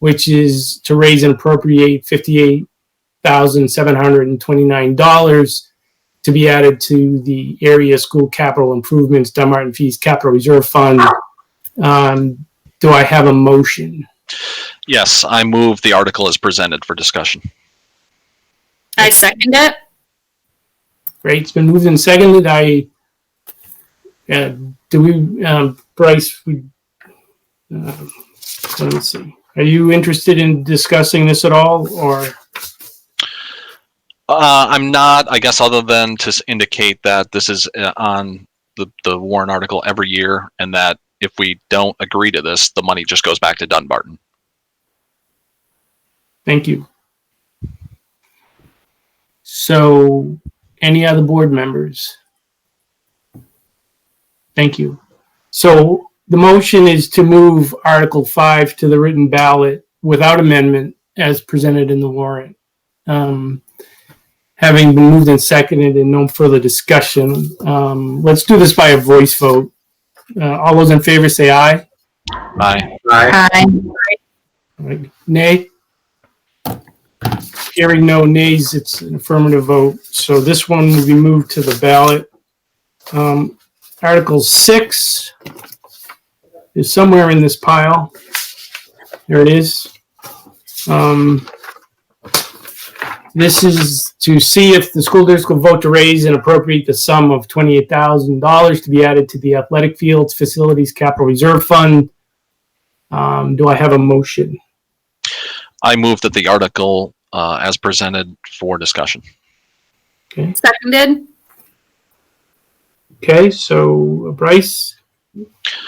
which is to raise and appropriate $58,729 to be added to the area school capital improvements, Dunbarton Fees Capital Reserve Fund. Do I have a motion? Yes, I move the article as presented for discussion. I second it. Great, it's been moved and seconded. Bryce, let me see. Are you interested in discussing this at all, or? I'm not, I guess, other than to indicate that this is on the warrant article every year, and that if we don't agree to this, the money just goes back to Dunbarton. Thank you. So, any other board members? Thank you. So, the motion is to move Article 5 to the written ballot without amendment as presented in the warrant. Having been moved and seconded and no further discussion, let's do this by a voice vote. All those in favor say aye. Aye. Aye. Nay? Hearing no nays, it's an affirmative vote. So this one will be moved to the ballot. Article 6 is somewhere in this pile. There it is. This is to see if the school district will vote to raise and appropriate the sum of $28,000 to be added to the athletic fields facilities capital reserve fund. Do I have a motion? I move that the article as presented for discussion. Okay. Seconded. Okay, so Bryce,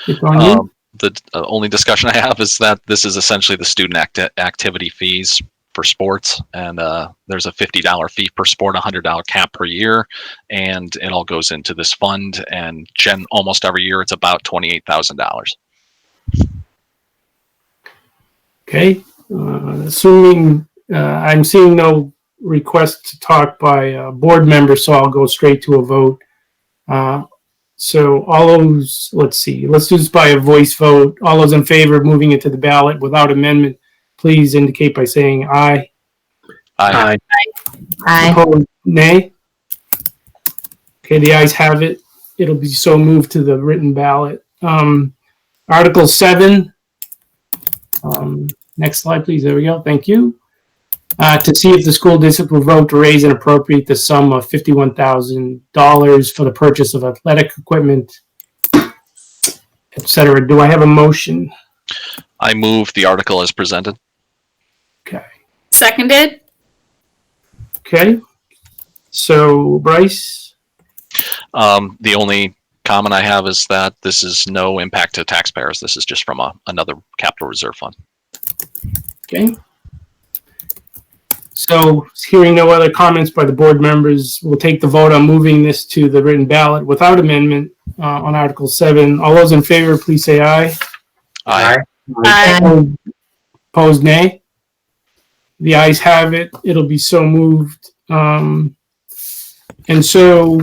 it's on you. The only discussion I have is that this is essentially the student activity fees for sports, and there's a $50 fee per sport, $100 cap per year, and it all goes into this fund, and almost every year it's about $28,000. Okay, assuming I'm seeing no request to talk by board members, so I'll go straight to a vote. So all those, let's see, let's do this by a voice vote. All those in favor of moving it to the ballot without amendment, please indicate by saying aye. Aye. Aye. Opposed, nay. Okay, the ayes have it. It'll be so moved to the written ballot. Article 7. Next slide, please. There we go. Thank you. To see if the school district will vote to raise and appropriate the sum of $51,000 for the purchase of athletic equipment, etc. Do I have a motion? I move the article as presented. Okay. Seconded. Okay. So, Bryce? The only comment I have is that this is no impact to taxpayers. This is just from another capital reserve fund. Okay. So hearing no other comments by the board members, we'll take the vote on moving this to the written ballot without amendment on Article 7. All those in favor, please say aye. Aye. Aye. Opposed, nay. The ayes have it. It'll be so moved. And so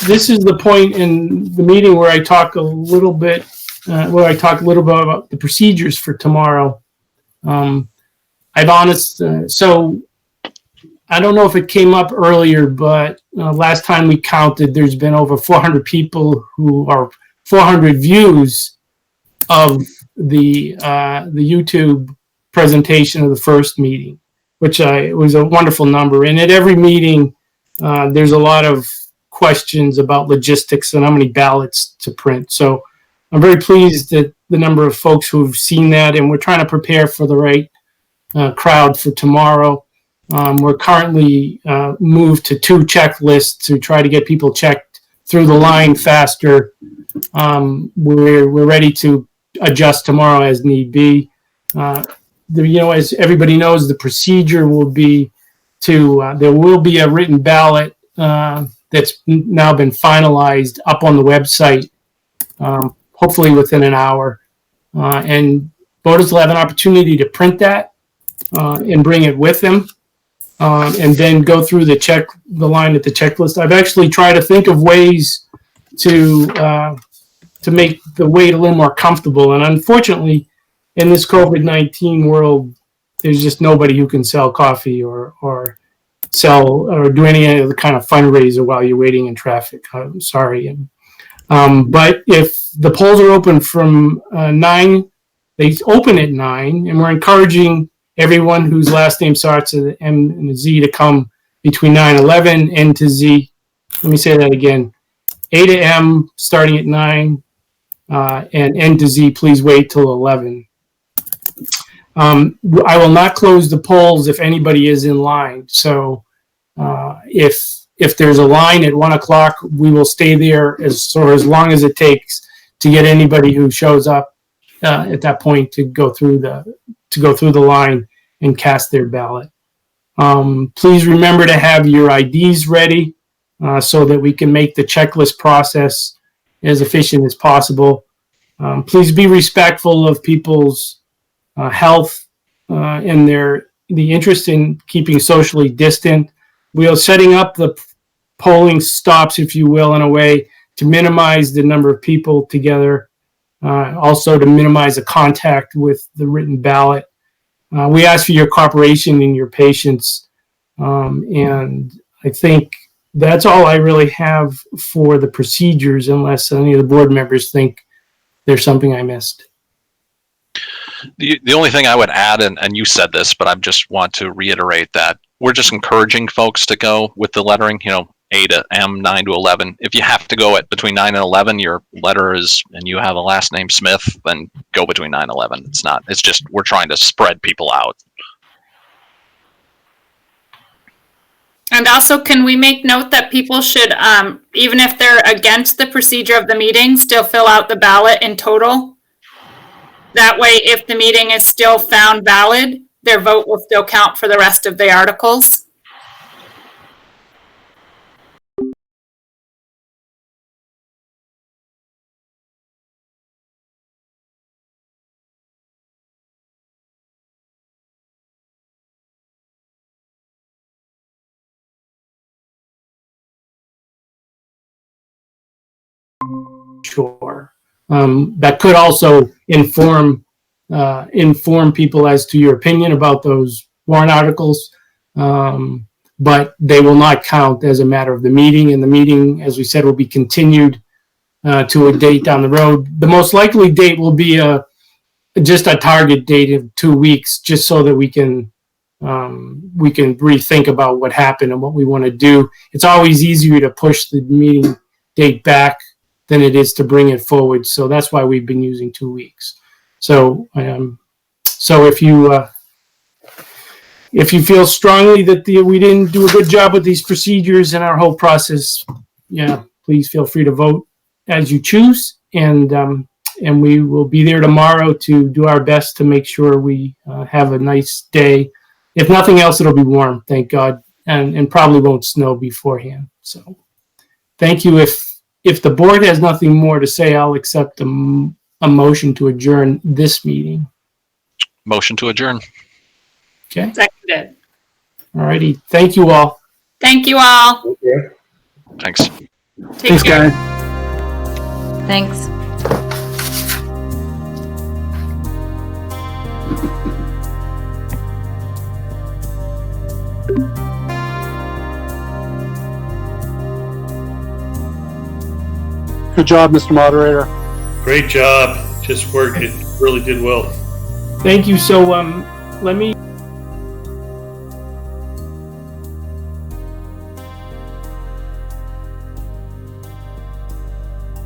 this is the point in the meeting where I talk a little bit about the procedures for tomorrow. So I don't know if it came up earlier, but last time we counted, there's been over 400 people 400 views of the YouTube presentation of the first meeting, which was a wonderful number. And at every meeting, there's a lot of questions about logistics and how many ballots to print. So I'm very pleased at the number of folks who've seen that, and we're trying to prepare for the right crowd for tomorrow. We're currently moved to 2 checklists to try to get people checked through the line faster. We're ready to adjust tomorrow as need be. As everybody knows, the procedure will be there will be a written ballot that's now been finalized up on the website, hopefully within an hour. And voters will have an opportunity to print that and bring it with them, and then go through the line at the checklist. I've actually tried to think of ways to make the wait a little more comfortable. And unfortunately, in this COVID-19 world, there's just nobody who can sell coffee or sell or do any other kind of fundraiser while you're waiting in traffic. I'm sorry. But if the polls are open from 9, they open at 9, and we're encouraging everyone whose last name starts with M and a Z to come between 9 and 11, N to Z. Let me say that again. A to M starting at 9, and N to Z, please wait till 11. I will not close the polls if anybody is in line. So if there's a line at 1 o'clock, we will stay there as long as it takes to get anybody who shows up at that point to go through the line and cast their ballot. Please remember to have your IDs ready so that we can make the checklist process as efficient as possible. Please be respectful of people's health and the interest in keeping socially distant. We are setting up the polling stops, if you will, in a way to minimize the number of people together, also to minimize the contact with the written ballot. We ask for your cooperation and your patience, and I think that's all I really have for the procedures, unless any of the board members think there's something I missed. The only thing I would add, and you said this, but I just want to reiterate that we're just encouraging folks to go with the lettering, A to M, 9 to 11. If you have to go at between 9 and 11, your letter is, and you have a last name Smith, then go between 9 and 11. It's just, we're trying to spread people out. And also, can we make note that people should, even if they're against the procedure of the meeting, still fill out the ballot in total? That way, if the meeting is still found valid, their vote will still count for the rest of the articles. Sure. That could also inform people as to your opinion about those warrant articles, but they will not count as a matter of the meeting. And the meeting, as we said, will be continued to a date down the road. The most likely date will be just a target date of 2 weeks, just so that we can rethink about what happened and what we want to do. It's always easier to push the meeting date back than it is to bring it forward. So that's why we've been using 2 weeks. So if you feel strongly that we didn't do a good job with these procedures and our whole process, please feel free to vote as you choose. And and we will be there tomorrow to do our best to make sure we have a nice day. If nothing else, it'll be warm, thank God, and probably won't snow beforehand. So thank you. If the board has nothing more to say, I'll accept a motion to adjourn this meeting. Motion to adjourn. Okay. Seconded. All righty. Thank you all. Thank you all. Thanks. Take care. Thanks. Good job, Mr. Moderator. Great job. Just worked. It really did well. Thank you. So let me